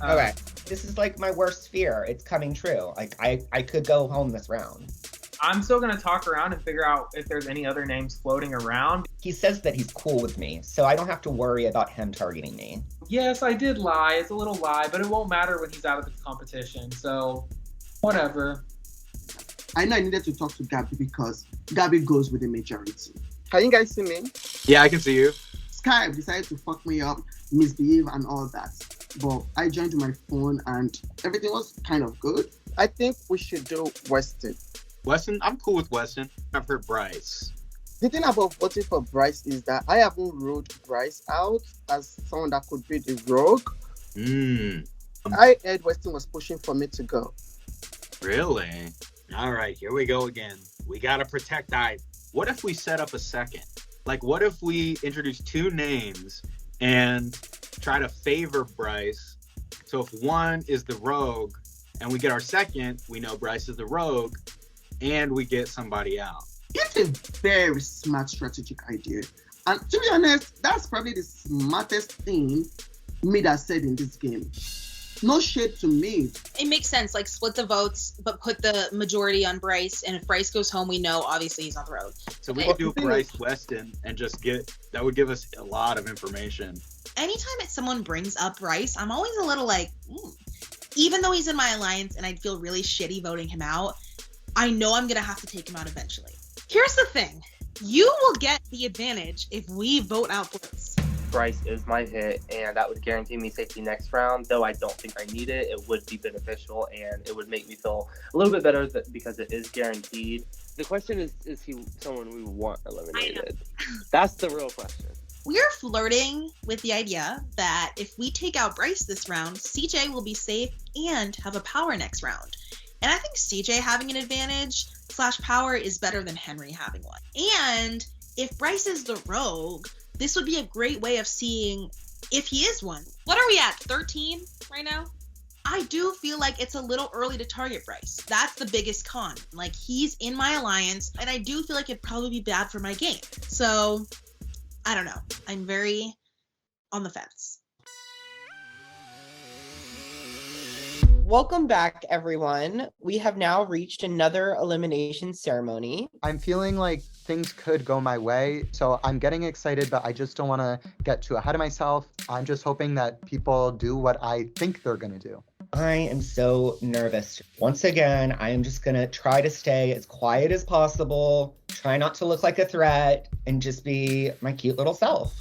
Okay, this is like my worst fear. It's coming true. Like I could go home this round. I'm still gonna talk around and figure out if there's any other names floating around. He says that he's cool with me, so I don't have to worry about him targeting me. Yes, I did lie. It's a little lie, but it won't matter when he's out of the competition. So, whatever. I know I needed to talk to Gabby because Gabby goes with the majority. Can you guys see me? Yeah, I can see you. Skype decided to fuck me up, misbehave and all that. But I joined my phone and everything was kind of good. I think we should do Weston. Weston? I'm cool with Weston. I've heard Bryce. The thing about voting for Bryce is that I haven't ruled Bryce out as someone that could be the rogue. I heard Weston was pushing for me to go. Really? All right, here we go again. We gotta protect Ivan. What if we set up a second? Like, what if we introduce two names and try to favor Bryce? So if one is the rogue and we get our second, we know Bryce is the rogue, and we get somebody out. It's a very smart strategic idea. And to be honest, that's probably the smartest thing Mid has said in this game. No shade to Mid. It makes sense, like split the votes, but put the majority on Bryce. And if Bryce goes home, we know obviously he's on the road. So we could do Bryce Weston and just that would give us a lot of information. Anytime someone brings up Bryce, I'm always a little like, even though he's in my alliance and I'd feel really shitty voting him out, I know I'm gonna have to take him out eventually. Here's the thing. You will get the advantage if we vote out Bryce. Bryce is my hit, and that would guarantee me safety next round. Though I don't think I need it, it would be beneficial, and it would make me feel a little bit better because it is guaranteed. The question is he someone we want eliminated? That's the real question. We're flirting with the idea that if we take out Bryce this round, CJ will be safe and have a power next round. And I think CJ having an advantage / power is better than Henry having one. And if Bryce is the rogue, this would be a great way of seeing if he is one. What are we at, 13 right now? I do feel like it's a little early to target Bryce. That's the biggest con. Like, he's in my alliance, and I do feel like it'd probably be bad for my game. So, I don't know. I'm very on the fence. Welcome back, everyone. We have now reached another elimination ceremony. I'm feeling like things could go my way, so I'm getting excited, but I just don't want to get too ahead of myself. I'm just hoping that people do what I think they're going to do. I am so nervous. Once again, I am just going to try to stay as quiet as possible, try not to look like a threat, and just be my cute little self.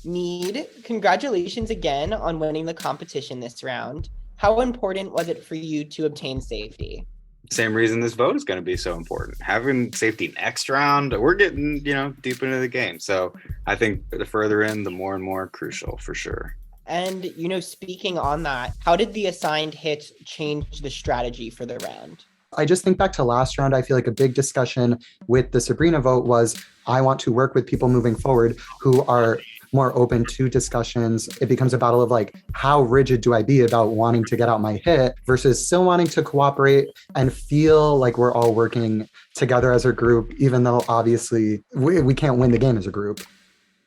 Need, congratulations again on winning the competition this round. How important was it for you to obtain safety? Same reason this vote is going to be so important. Having safety next round, we're getting, deep into the game. So I think the further in, the more and more crucial for sure. And, speaking on that, how did the assigned hits change the strategy for the round? I just think back to last round. I feel like a big discussion with the Sabrina vote was I want to work with people moving forward who are more open to discussions. It becomes a battle of like, how rigid do I be about wanting to get out my hit versus still wanting to cooperate and feel like we're all working together as a group, even though obviously we can't win the game as a group.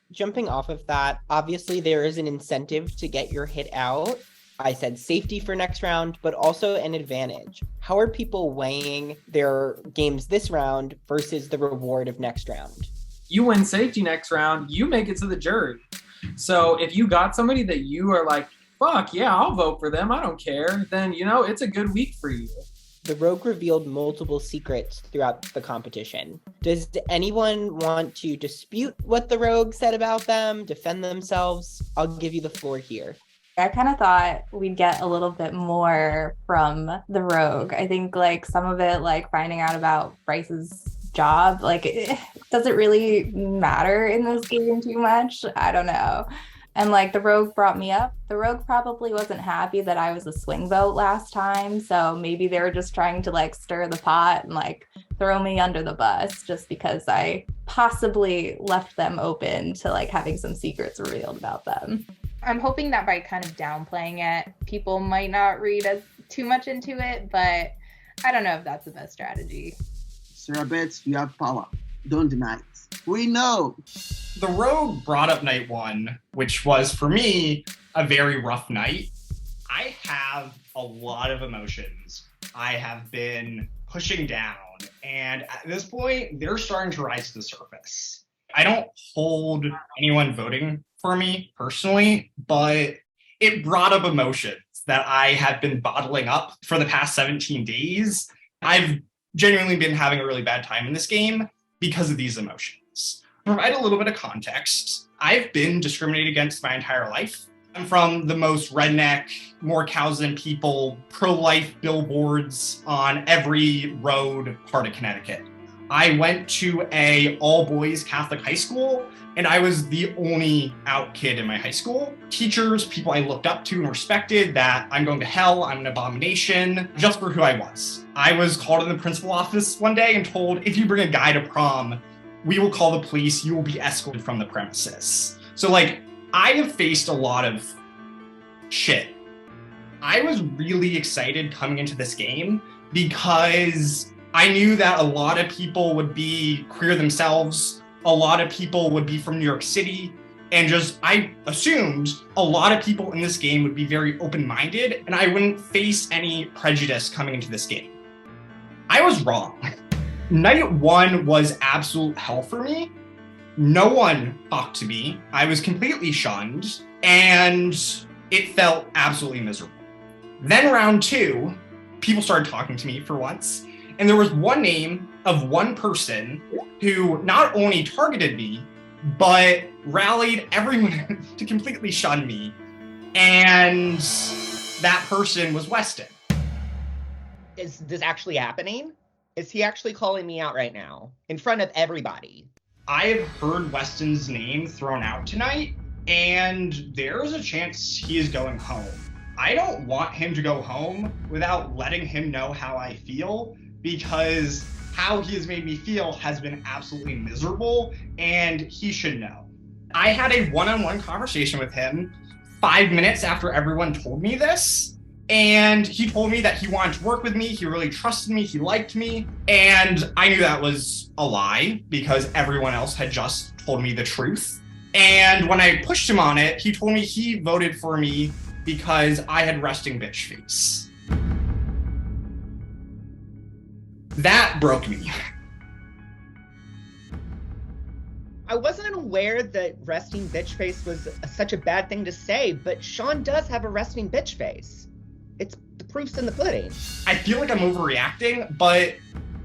Jumping off of that, obviously there is an incentive to get your hit out. I said safety for next round, but also an advantage. How are people weighing their games this round versus the reward of next round? You win safety next round, you make it to the jury. So if you got somebody that you are like, fuck yeah, I'll vote for them, I don't care, then it's a good week for you. The rogue revealed multiple secrets throughout the competition. Does anyone want to dispute what the rogue said about them, defend themselves? I'll give you the floor here. I kind of thought we'd get a little bit more from the rogue. I think some of it, finding out about Bryce's job, it doesn't really matter in this game too much. I don't know. And the rogue brought me up. The rogue probably wasn't happy that I was a swing vote last time. So maybe they were just trying to stir the pot and throw me under the bus just because I possibly left them open to having some secrets revealed about them. I'm hoping that by kind of downplaying it, people might not read too much into it, but I don't know if that's the best strategy. Sarah Beth, you have power. don't deny it. We know. The rogue brought up night one, which was for me a very rough night. I have a lot of emotions I have been pushing down, and at this point, they're starting to rise to the surface. I don't hold anyone voting for me personally, but it brought up emotions that I have been bottling up for the past 17 days. I've genuinely been having a really bad time in this game because of these emotions. To provide a little bit of context, I've been discriminated against my entire life. I'm from the most redneck, more cows than people, pro-life billboards on every road part of Connecticut. I went to a all-boys Catholic high school, and I was the only out kid in my high school. Teachers, people I looked up to and respected, that I'm going to hell, I'm an abomination, just for who I was. I was called in the principal office one day and told, if you bring a guy to prom, we will call the police, you will be escorted from the premises. So like, I have faced a lot of shit. I was really excited coming into this game because I knew that a lot of people would be queer themselves, a lot of people would be from New York City, and just, I assumed a lot of people in this game would be very open-minded, and I wouldn't face any prejudice coming into this game. I was wrong. Night one was absolute hell for me. No one talked to me. I was completely shunned, and it felt absolutely miserable. Then round two, people started talking to me for once, and there was one name of one person who not only targeted me, but rallied everyone to completely shun me, and that person was Weston. Is this actually happening? Is he actually calling me out right now in front of everybody? I have heard Weston's name thrown out tonight, and there is a chance he is going home. I don't want him to go home without letting him know how I feel, because how he has made me feel has been absolutely miserable, and he should know. I had a one-on-one conversation with him 5 minutes after everyone told me this, and he told me that he wanted to work with me, he really trusted me, he liked me, and I knew that was a lie because everyone else had just told me the truth. And when I pushed him on it, he told me he voted for me because I had resting bitch face. That broke me. I wasn't aware that resting bitch face was such a bad thing to say, but Sean does have a resting bitch face. It's the proof's in the pudding. I feel like I'm overreacting, but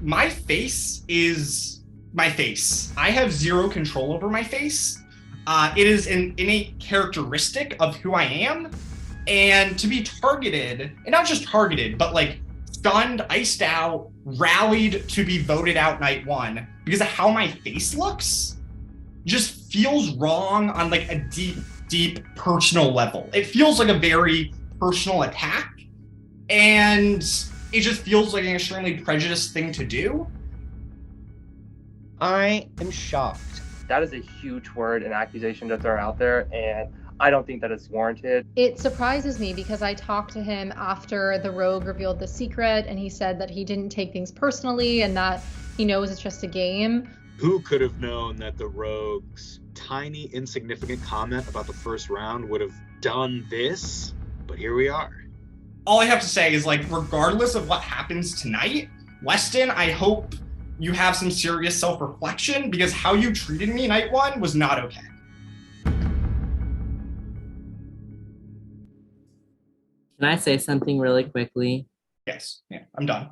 my face is my face. I have zero control over my face. It is an innate characteristic of who I am. And to be targeted, and not just targeted, but like stunned, iced out, rallied to be voted out night one because of how my face looks, just feels wrong on like a deep, deep personal level. It feels like a very personal attack, and it just feels like an extremely prejudiced thing to do. I am shocked. That is a huge word and accusation to throw out there, and I don't think that it's warranted. It surprises me because I talked to him after the rogue revealed the secret, and he said that he didn't take things personally and that he knows it's just a game. Who could have known that the rogue's tiny, insignificant comment about the first round would have done this? But here we are. All I have to say is, like, regardless of what happens tonight, Weston, I hope you have some serious self-reflection, because how you treated me night one was not okay. Can I say something really quickly? Yes, yeah, I'm done.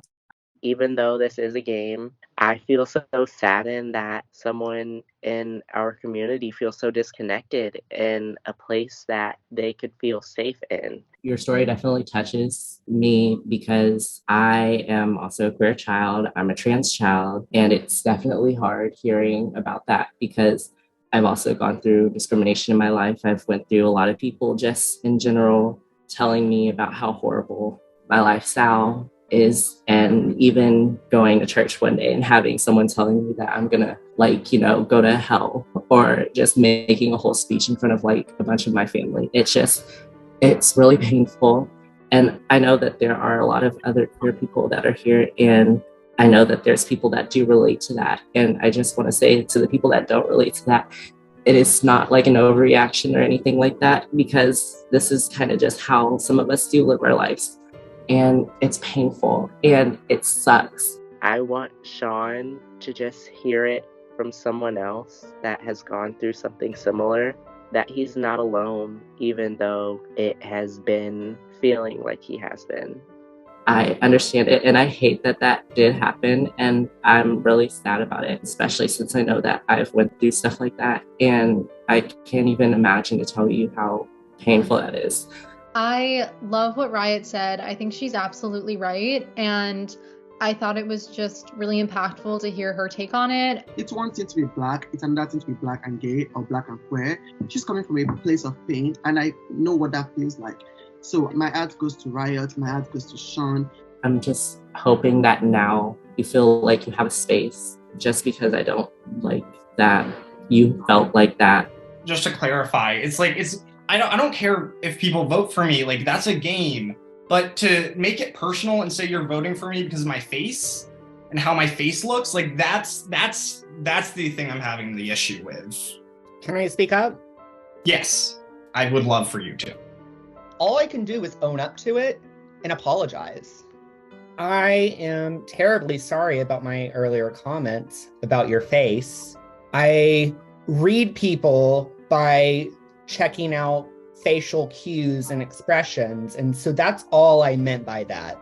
Even though this is a game, I feel so saddened that someone in our community feels so disconnected in a place that they could feel safe in. Your story definitely touches me because I am also a queer child. I'm a trans child, and it's definitely hard hearing about that because I've also gone through discrimination in my life. I've went through a lot of people just in general telling me about how horrible my lifestyle is, and even going to church one day and having someone telling me that I'm gonna go to hell, or just making a whole speech in front of like a bunch of my family. It's really painful. And I know that there are a lot of other queer people that are here, and I know that there's people that do relate to that. And I just want to say to the people that don't relate to that, it is not like an overreaction or anything like that, because this is kind of just how some of us do live our lives. And it's painful and it sucks. I want Sean to just hear it from someone else that has gone through something similar, that he's not alone, even though it has been feeling like he has been. I understand it, and I hate that that did happen, and I'm really sad about it, especially since I know that I've went through stuff like that, and I can't even imagine to tell you how painful that is. I love what Riot said. I think she's absolutely right, and I thought it was just really impactful to hear her take on it. It's one thing to be black, it's another thing to be black and gay or black and queer. She's coming from a place of pain, and I know what that feels like. So my heart goes to Riot, my heart goes to Sean. I'm just hoping that now you feel like you have a space, just because I don't like that you felt like that. Just to clarify, I don't care if people vote for me, like that's a game. But to make it personal and say you're voting for me because of my face and how my face looks, like that's the thing I'm having the issue with. Can I speak up? Yes, I would love for you to. All I can do is own up to it and apologize. I am terribly sorry about my earlier comments about your face. I read people by checking out facial cues and expressions, and so that's all I meant by that.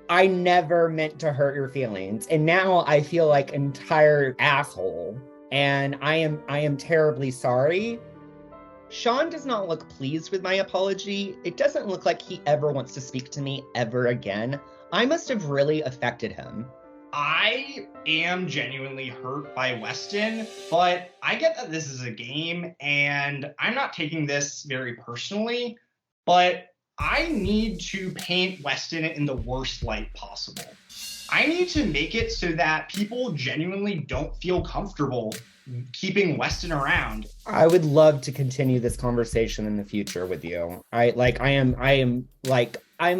I never meant to hurt your feelings, and now I feel like an entire asshole, and I am terribly sorry. Sean does not look pleased with my apology. It doesn't look like he ever wants to speak to me ever again. I must have really affected him. I am genuinely hurt by Weston, but I get that this is a game and I'm not taking this very personally, but I need to paint Weston in the worst light possible. I need to make it so that people genuinely don't feel comfortable keeping Weston around. I would love to continue this conversation in the future with you. I'm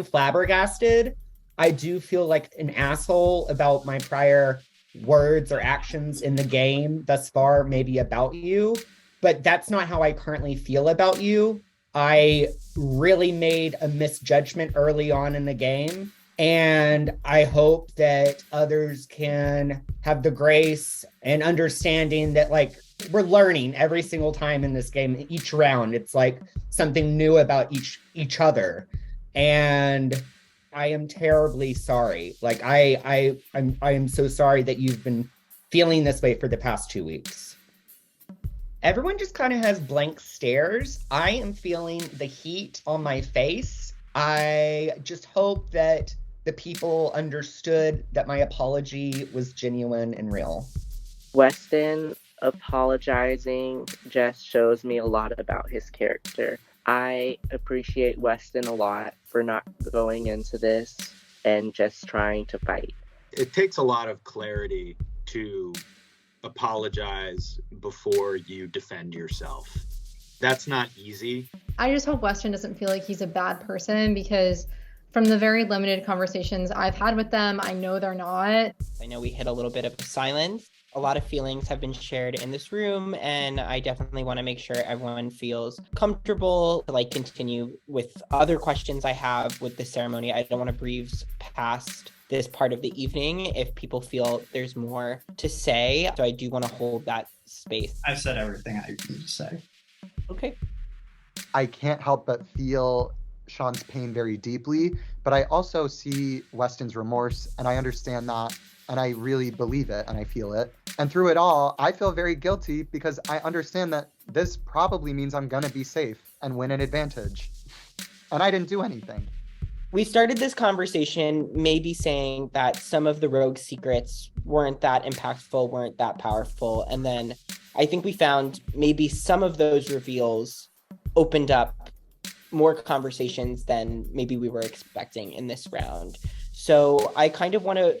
flabbergasted. I do feel like an asshole about my prior words or actions in the game thus far, maybe about you, but that's not how I currently feel about you. I really made a misjudgment early on in the game, and I hope that others can have the grace and understanding that, like, we're learning every single time in this game. Each round, it's like something new about each other. And I am terribly sorry. Like, I am so sorry that you've been feeling this way for the past 2 weeks. Everyone just kind of has blank stares. I am feeling the heat on my face. I just hope that the people understood that my apology was genuine and real. Weston apologizing just shows me a lot about his character. I appreciate Weston a lot for not going into this and just trying to fight. It takes a lot of clarity to apologize before you defend yourself. That's not easy. I just hope Weston doesn't feel like he's a bad person, because from the very limited conversations I've had with them, I know they're not. I know we hit a little bit of silence. A lot of feelings have been shared in this room, and I definitely want to make sure everyone feels comfortable to continue with other questions I have with the ceremony. I don't want to breeze past this part of the evening if people feel there's more to say. So I do want to hold that space. I've said everything I need to say. Okay. I can't help but feel Sean's pain very deeply, but I also see Weston's remorse, and I understand that, and I really believe it, and I feel it. And through it all, I feel very guilty because I understand that this probably means I'm gonna be safe and win an advantage. And I didn't do anything. We started this conversation maybe saying that some of the rogue secrets weren't that impactful, weren't that powerful. And then I think we found maybe some of those reveals opened up more conversations than maybe we were expecting in this round. So I kind of want to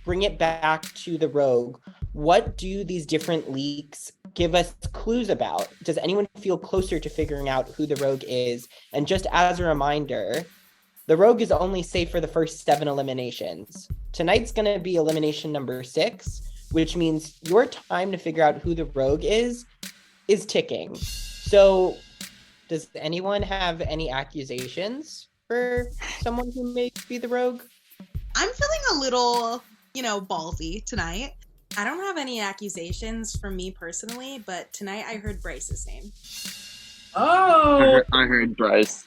bring it back to the rogue. What do these different leaks give us clues about? Does anyone feel closer to figuring out who the rogue is? And just as a reminder, The rogue is only safe for the first 7 eliminations. Tonight's going to be elimination number 6, which means your time to figure out who the rogue is ticking. So, does anyone have any accusations for someone who may be the rogue? I'm feeling a little, ballsy tonight. I don't have any accusations from me personally, but tonight I heard Bryce's name. Oh! I heard Bryce.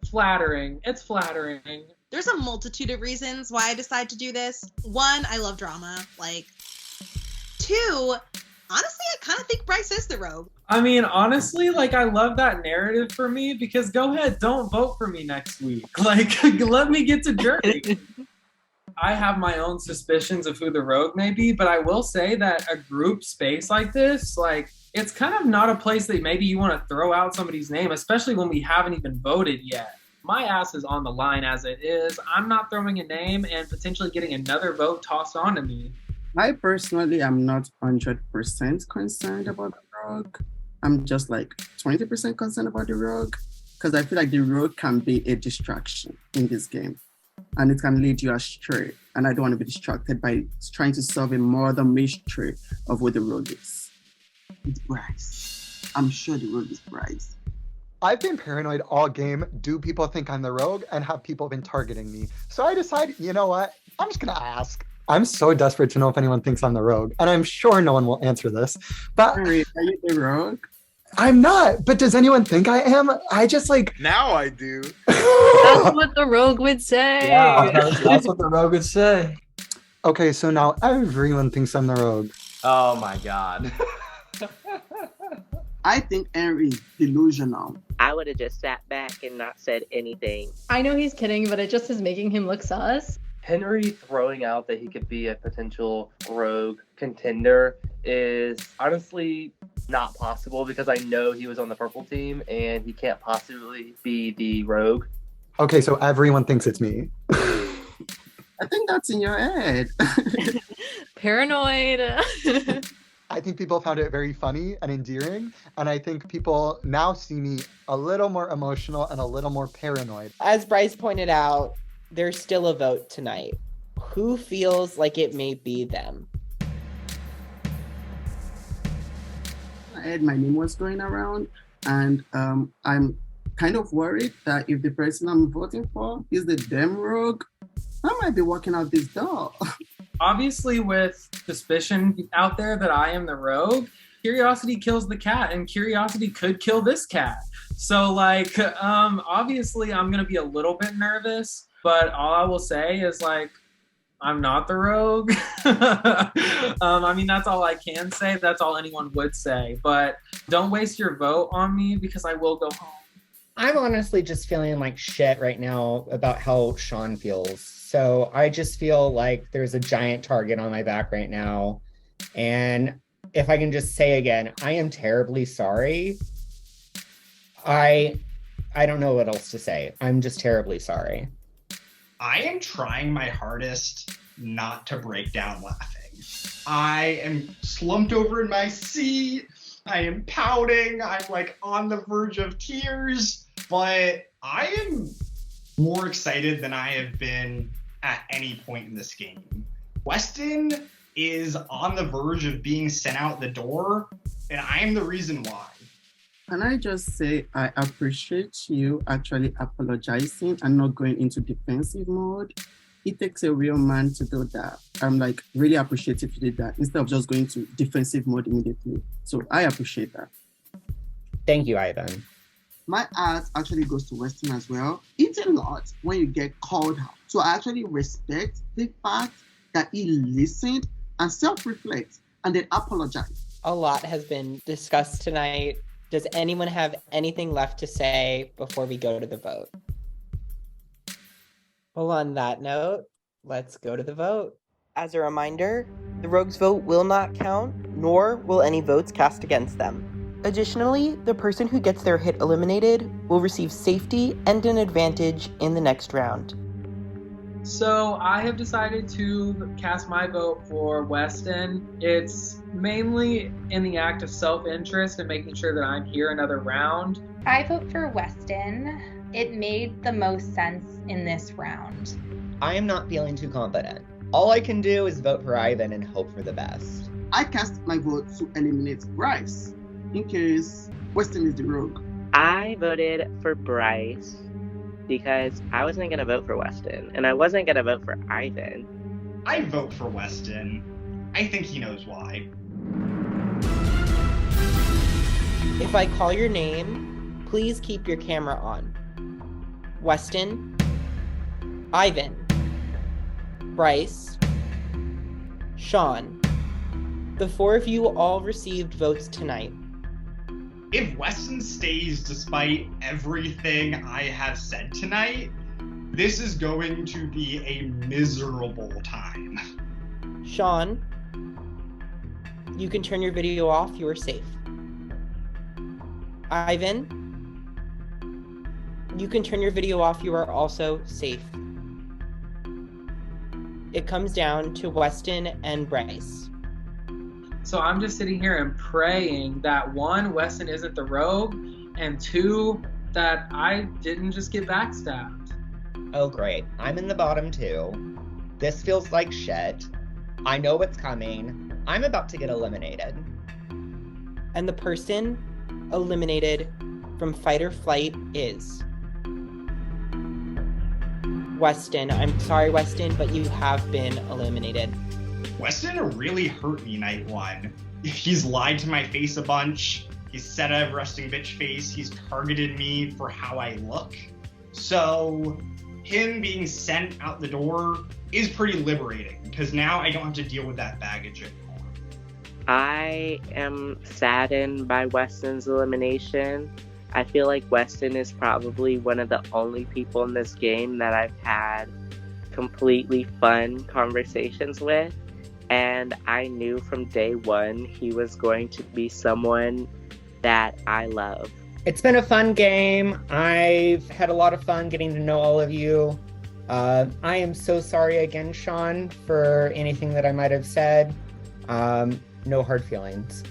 Flattering. It's flattering. There's a multitude of reasons why I decide to do this. 1, I love drama. 2, honestly, I kind of think Bryce is the rogue. I mean, honestly, I love that narrative for me because go ahead, don't vote for me next week. Let me get to jury. I have my own suspicions of who the rogue may be, but I will say that a group space like this, it's kind of not a place that maybe you want to throw out somebody's name, especially when we haven't even voted yet. My ass is on the line as it is. I'm not throwing a name and potentially getting another vote tossed onto me. I personally am not 100% concerned about the rogue. I'm just 20% concerned about the rogue because I feel like the rogue can be a distraction in this game and it can lead you astray. And I don't want to be distracted by trying to solve a murder mystery of what the rogue is. It's Bryce. I'm sure the rogue is Bryce. I've been paranoid all game. Do people think I'm the rogue? And have people been targeting me? So I decided, you know what? I'm just going to ask. I'm so desperate to know if anyone thinks I'm the rogue. And I'm sure no one will answer this. But are you the rogue? I'm not. But does anyone think I am? I just Now I do. That's what the rogue would say. Yeah, that's what the rogue would say. Okay, so now everyone thinks I'm the rogue. Oh my god. I think Henry is delusional. I would have just sat back and not said anything. I know he's kidding, but it just is making him look sus. Henry throwing out that he could be a potential rogue contender is honestly not possible because I know he was on the purple team and he can't possibly be the rogue. Okay, so everyone thinks it's me. I think that's in your head. Paranoid. I think people found it very funny and endearing, and I think people now see me a little more emotional and a little more paranoid. As Bryce pointed out, there's still a vote tonight. Who feels like it may be them? I heard my name was going around, and I'm kind of worried that if the person I'm voting for is the damn rogue, I might be walking out this door. Obviously, with suspicion out there that I am the rogue, curiosity kills the cat, and curiosity could kill this cat. So, obviously, I'm going to be a little bit nervous, but all I will say is, I'm not the rogue. I mean, that's all I can say. That's all anyone would say. But don't waste your vote on me because I will go home. I'm honestly just feeling like shit right now about how Sean feels. So I just feel like there's a giant target on my back right now. And if I can just say again, I am terribly sorry. I don't know what else to say. I'm just terribly sorry. I am trying my hardest not to break down laughing. I am slumped over in my seat. I am pouting. I'm on the verge of tears. But I am more excited than I have been at any point in this game. Weston is on the verge of being sent out the door, and I am the reason why. Can I just say I appreciate you actually apologizing and not going into defensive mode? It takes a real man to do that. I'm really appreciative you did that instead of just going to defensive mode immediately. So I appreciate that. Thank you, Ivan. My art actually goes to Weston as well. It's a lot when you get called out. So I actually respect the fact that he listened and self-reflects and then apologized. A lot has been discussed tonight. Does anyone have anything left to say before we go to the vote? Well, on that note, let's go to the vote. As a reminder, the rogue's vote will not count, nor will any votes cast against them. Additionally, the person who gets their hit eliminated will receive safety and an advantage in the next round. So I have decided to cast my vote for Weston. It's mainly in the act of self-interest and making sure that I'm here another round. I vote for Weston It made the most sense in this round. I am not feeling too confident. All I can do is vote for Ivan and hope for the best. I cast my vote to eliminate Bryce, in case Weston is the rogue. I voted for Bryce because I wasn't going to vote for Weston, and I wasn't going to vote for Ivan. I vote for Weston. I think he knows why. If I call your name, please keep your camera on. Weston, Ivan, Bryce, Sean. The four of you all received votes tonight. If Weston stays despite everything I have said tonight, this is going to be a miserable time. Sean, you can turn your video off. You are safe. Ivan, you can turn your video off. You are also safe. It comes down to Weston and Bryce. So I'm just sitting here and praying that one, Weston isn't the rogue, and two, that I didn't just get backstabbed. Oh great, I'm in the bottom too. This feels like shit. I know what's coming. I'm about to get eliminated. And the person eliminated from fight or flight is Weston. I'm sorry, Weston, but you have been eliminated. Weston really hurt me night one. He's lied to my face a bunch. He's said I have resting bitch face. He's targeted me for how I look. So him being sent out the door is pretty liberating because now I don't have to deal with that baggage anymore. I am saddened by Weston's elimination. I feel like Weston is probably one of the only people in this game that I've had completely fun conversations with. And I knew from day one he was going to be someone that I love. It's been a fun game. I've had a lot of fun getting to know all of you. I am so sorry again, Sean, for anything that I might have said. No hard feelings.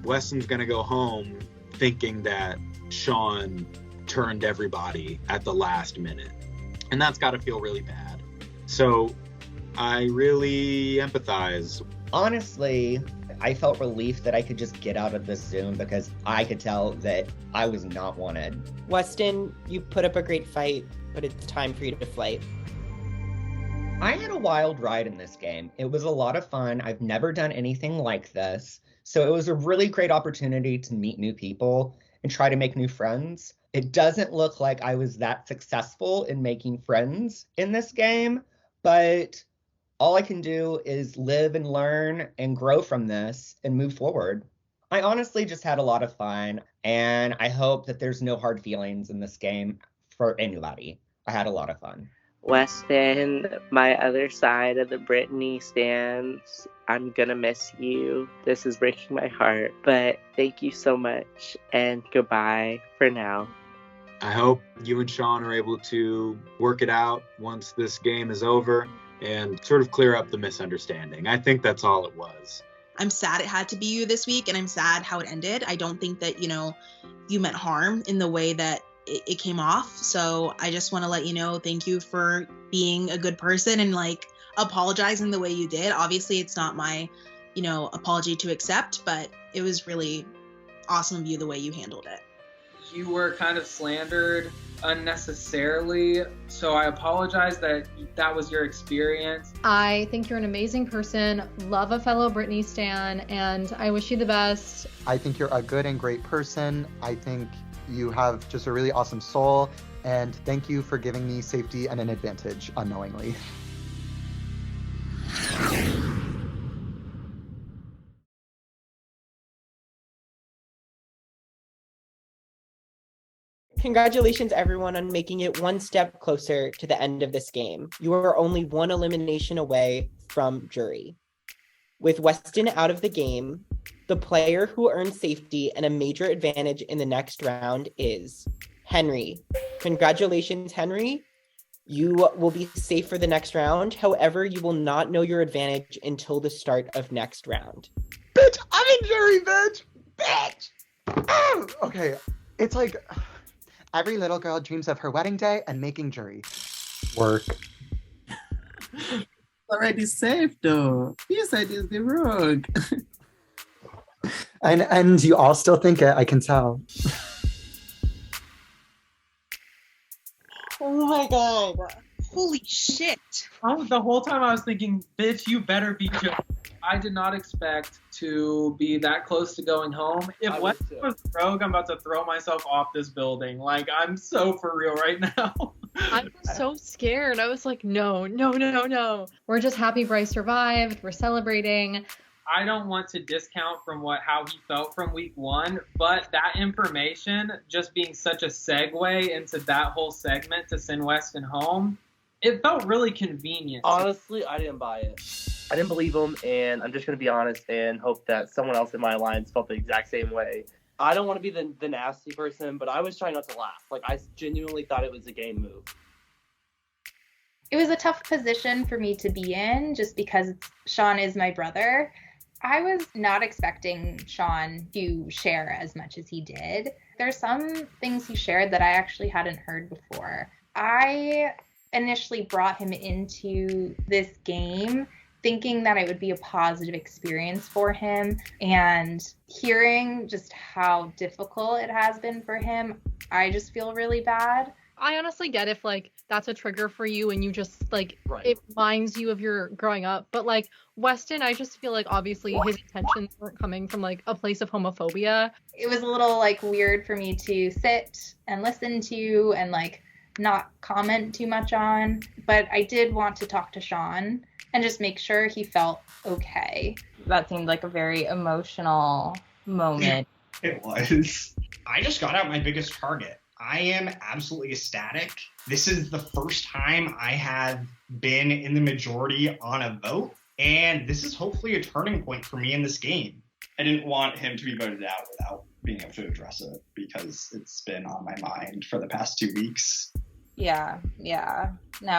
Weston's gonna go home thinking that Sean turned everybody at the last minute. And that's gotta feel really bad. So I really empathize. Honestly, I felt relief that I could just get out of this Zoom because I could tell that I was not wanted. Weston, you put up a great fight, but it's time for you to flight. I had a wild ride in this game. It was a lot of fun. I've never done anything like this. So it was a really great opportunity to meet new people and try to make new friends. It doesn't look like I was that successful in making friends in this game, but all I can do is live and learn and grow from this and move forward. I honestly just had a lot of fun, and I hope that there's no hard feelings in this game for anybody. I had a lot of fun. Weston, my other side of the Brittany stands, I'm gonna miss you. This is breaking my heart, but thank you so much, and goodbye for now. I hope you and Sean are able to work it out once this game is over and sort of clear up the misunderstanding. I think that's all it was. I'm sad it had to be you this week, and I'm sad how it ended. I don't think that, you meant harm in the way that it came off. So I just want to let you know, thank you for being a good person and apologizing the way you did. Obviously, it's not my, apology to accept, but it was really awesome of you the way you handled it. You were kind of slandered unnecessarily, so I apologize that was your experience. I think you're an amazing person, love a fellow Britney stan, and I wish you the best. I think you're a good and great person. I think you have just a really awesome soul, and thank you for giving me safety and an advantage unknowingly. Congratulations, everyone, on making it one step closer to the end of this game. You are only one elimination away from jury. With Weston out of the game, the player who earns safety and a major advantage in the next round is Henry. Congratulations, Henry. You will be safe for the next round. However, you will not know your advantage until the start of next round. Bitch, I'm in jury, bitch! Bitch! Okay, it's like, Every little girl dreams of her wedding day and making jury. Work. Already safe though. You said it's the rogue. And you all still think it, I can tell. Oh my god. Holy shit. The whole time I was thinking, bitch, you better be joking. I did not expect to be that close to going home. If Weston was rogue, I'm about to throw myself off this building. Like, I'm so for real right now. I was so scared. I was like, no. We're just happy Bryce survived. We're celebrating. I don't want to discount from how he felt from week 1, but that information just being such a segue into that whole segment to send Weston home, it felt really convenient. Honestly, I didn't buy it. I didn't believe him, and I'm just going to be honest and hope that someone else in my alliance felt the exact same way. I don't want to be the nasty person, but I was trying not to laugh. Like, I genuinely thought it was a game move. It was a tough position for me to be in just because Sean is my brother. I was not expecting Sean to share as much as he did. There's some things he shared that I actually hadn't heard before. I initially brought him into this game thinking that it would be a positive experience for him, and hearing just how difficult it has been for him, I just feel really bad. I honestly get if, like, that's a trigger for you and you just, like, Right. It reminds you of your growing up. But, like, Weston, I just feel like obviously his intentions weren't coming from, like, a place of homophobia. It was a little, like, weird for me to sit and listen to and, like, not comment too much on. But I did want to talk to Sean and just make sure he felt okay. That seemed like a very emotional moment. It was. I just got out my biggest target. I am absolutely ecstatic. This is the first time I have been in the majority on a vote, and this is hopefully a turning point for me in this game. I didn't want him to be voted out without being able to address it because it's been on my mind for the past 2 weeks. Yeah. No,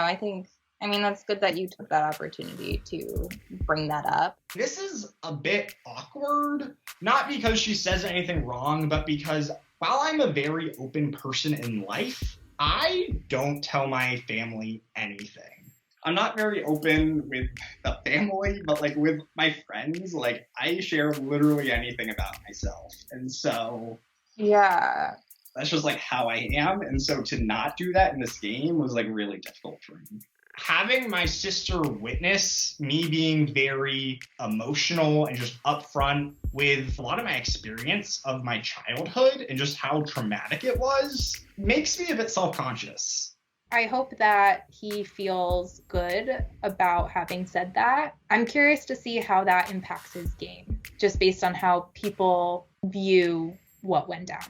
I mean, that's good that you took that opportunity to bring that up. This is a bit awkward, not because she says anything wrong, but because while I'm a very open person in life, I don't tell my family anything. I'm not very open with the family, but like with my friends, like I share literally anything about myself. And so Yeah. that's just like how I am. And so to not do that in this game was like really difficult for me. Having my sister witness me being very emotional and just upfront with a lot of my experience of my childhood and just how traumatic it was makes me a bit self-conscious. I hope that he feels good about having said that. I'm curious to see how that impacts his game, just based on how people view what went down.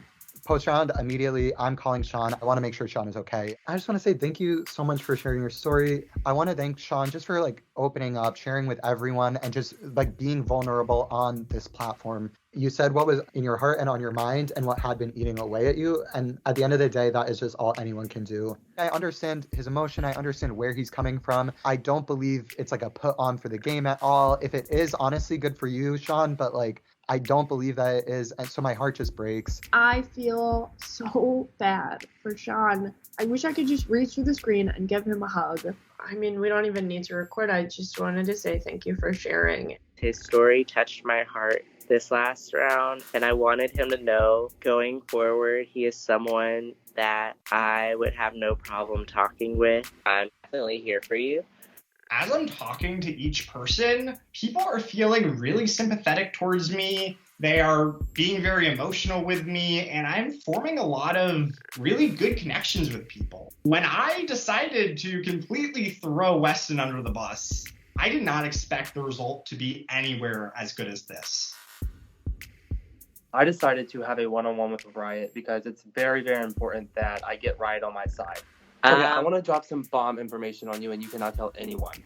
Post-round, immediately, I'm calling Sean. I want to make sure Sean is okay. I just want to say thank you so much for sharing your story. I want to thank Sean just for like opening up, sharing with everyone, and just like being vulnerable on this platform. You said what was in your heart and on your mind and what had been eating away at you. And at the end of the day, that is just all anyone can do. I understand his emotion. I understand where he's coming from. I don't believe it's like a put on for the game at all. If it is, honestly, good for you, Sean, but like, I don't believe that it is, and so my heart just breaks. I feel so bad for Sean. I wish I could just reach through the screen and give him a hug. I mean, we don't even need to record. I just wanted to say thank you for sharing. His story touched my heart this last round, and I wanted him to know going forward he is someone that I would have no problem talking with. I'm definitely here for you. As I'm talking to each person, people are feeling really sympathetic towards me. They are being very emotional with me, and I'm forming a lot of really good connections with people. When I decided to completely throw Weston under the bus, I did not expect the result to be anywhere as good as this. I decided to have a one-on-one with Riot because it's very, very important that I get Riot on my side. Okay, I want to drop some bomb information on you, and you cannot tell anyone.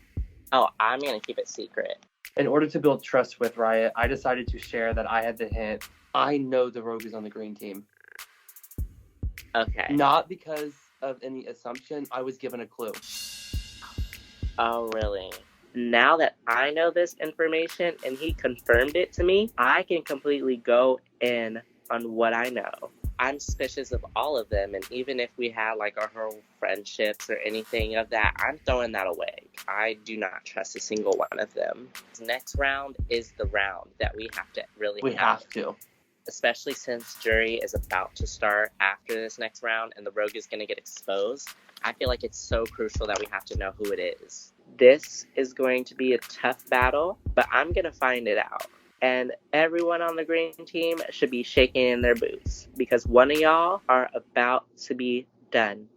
Oh, I'm going to keep it secret. In order to build trust with Riot, I decided to share that I had the hint. I know the rogue is on the green team. Okay. Not because of any assumption. I was given a clue. Oh, really? Now that I know this information and he confirmed it to me, I can completely go in on what I know. I'm suspicious of all of them, and even if we had like our whole friendships or anything of that, I'm throwing that away. I do not trust a single one of them. This next round is the round that we have to really We have to. Especially since jury is about to start after this next round and the rogue is going to get exposed. I feel like it's so crucial that we have to know who it is. This is going to be a tough battle, but I'm going to find it out. And everyone on the green team should be shaking in their boots because one of y'all are about to be done.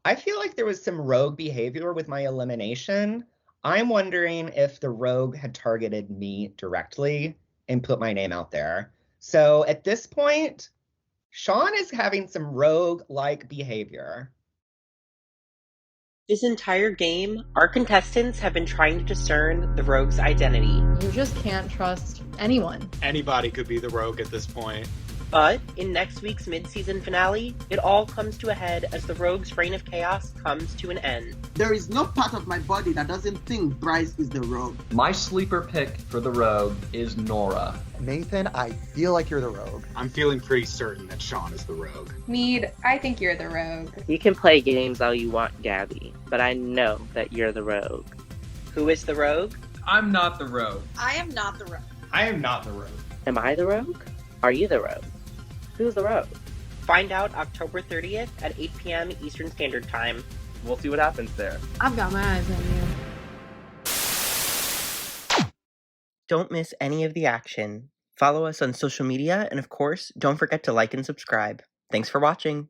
I feel like there was some rogue behavior with my elimination. I'm wondering if the rogue had targeted me directly and put my name out there. So at this point, Sean is having some rogue-like behavior. This entire game, our contestants have been trying to discern the rogue's identity. You just can't trust anyone. Anybody could be the rogue at this point. But in next week's mid-season finale, it all comes to a head as the rogue's reign of chaos comes to an end. There is no part of my body that doesn't think Bryce is the rogue. My sleeper pick for the rogue is Nora. Nathan, I feel like you're the rogue. I'm feeling pretty certain that Sean is the rogue. Mead, I think you're the rogue. You can play games all you want, Gabby, but I know that you're the rogue. Who is the rogue? I'm not the rogue. I am not the rogue. I am not the rogue. Am I the rogue? Are you the rogue? Who's the rogue? Find out October 30th at 8 p.m. Eastern Standard Time. We'll see what happens there. I've got my eyes on you. Don't miss any of the action. Follow us on social media, and of course, don't forget to like and subscribe. Thanks for watching.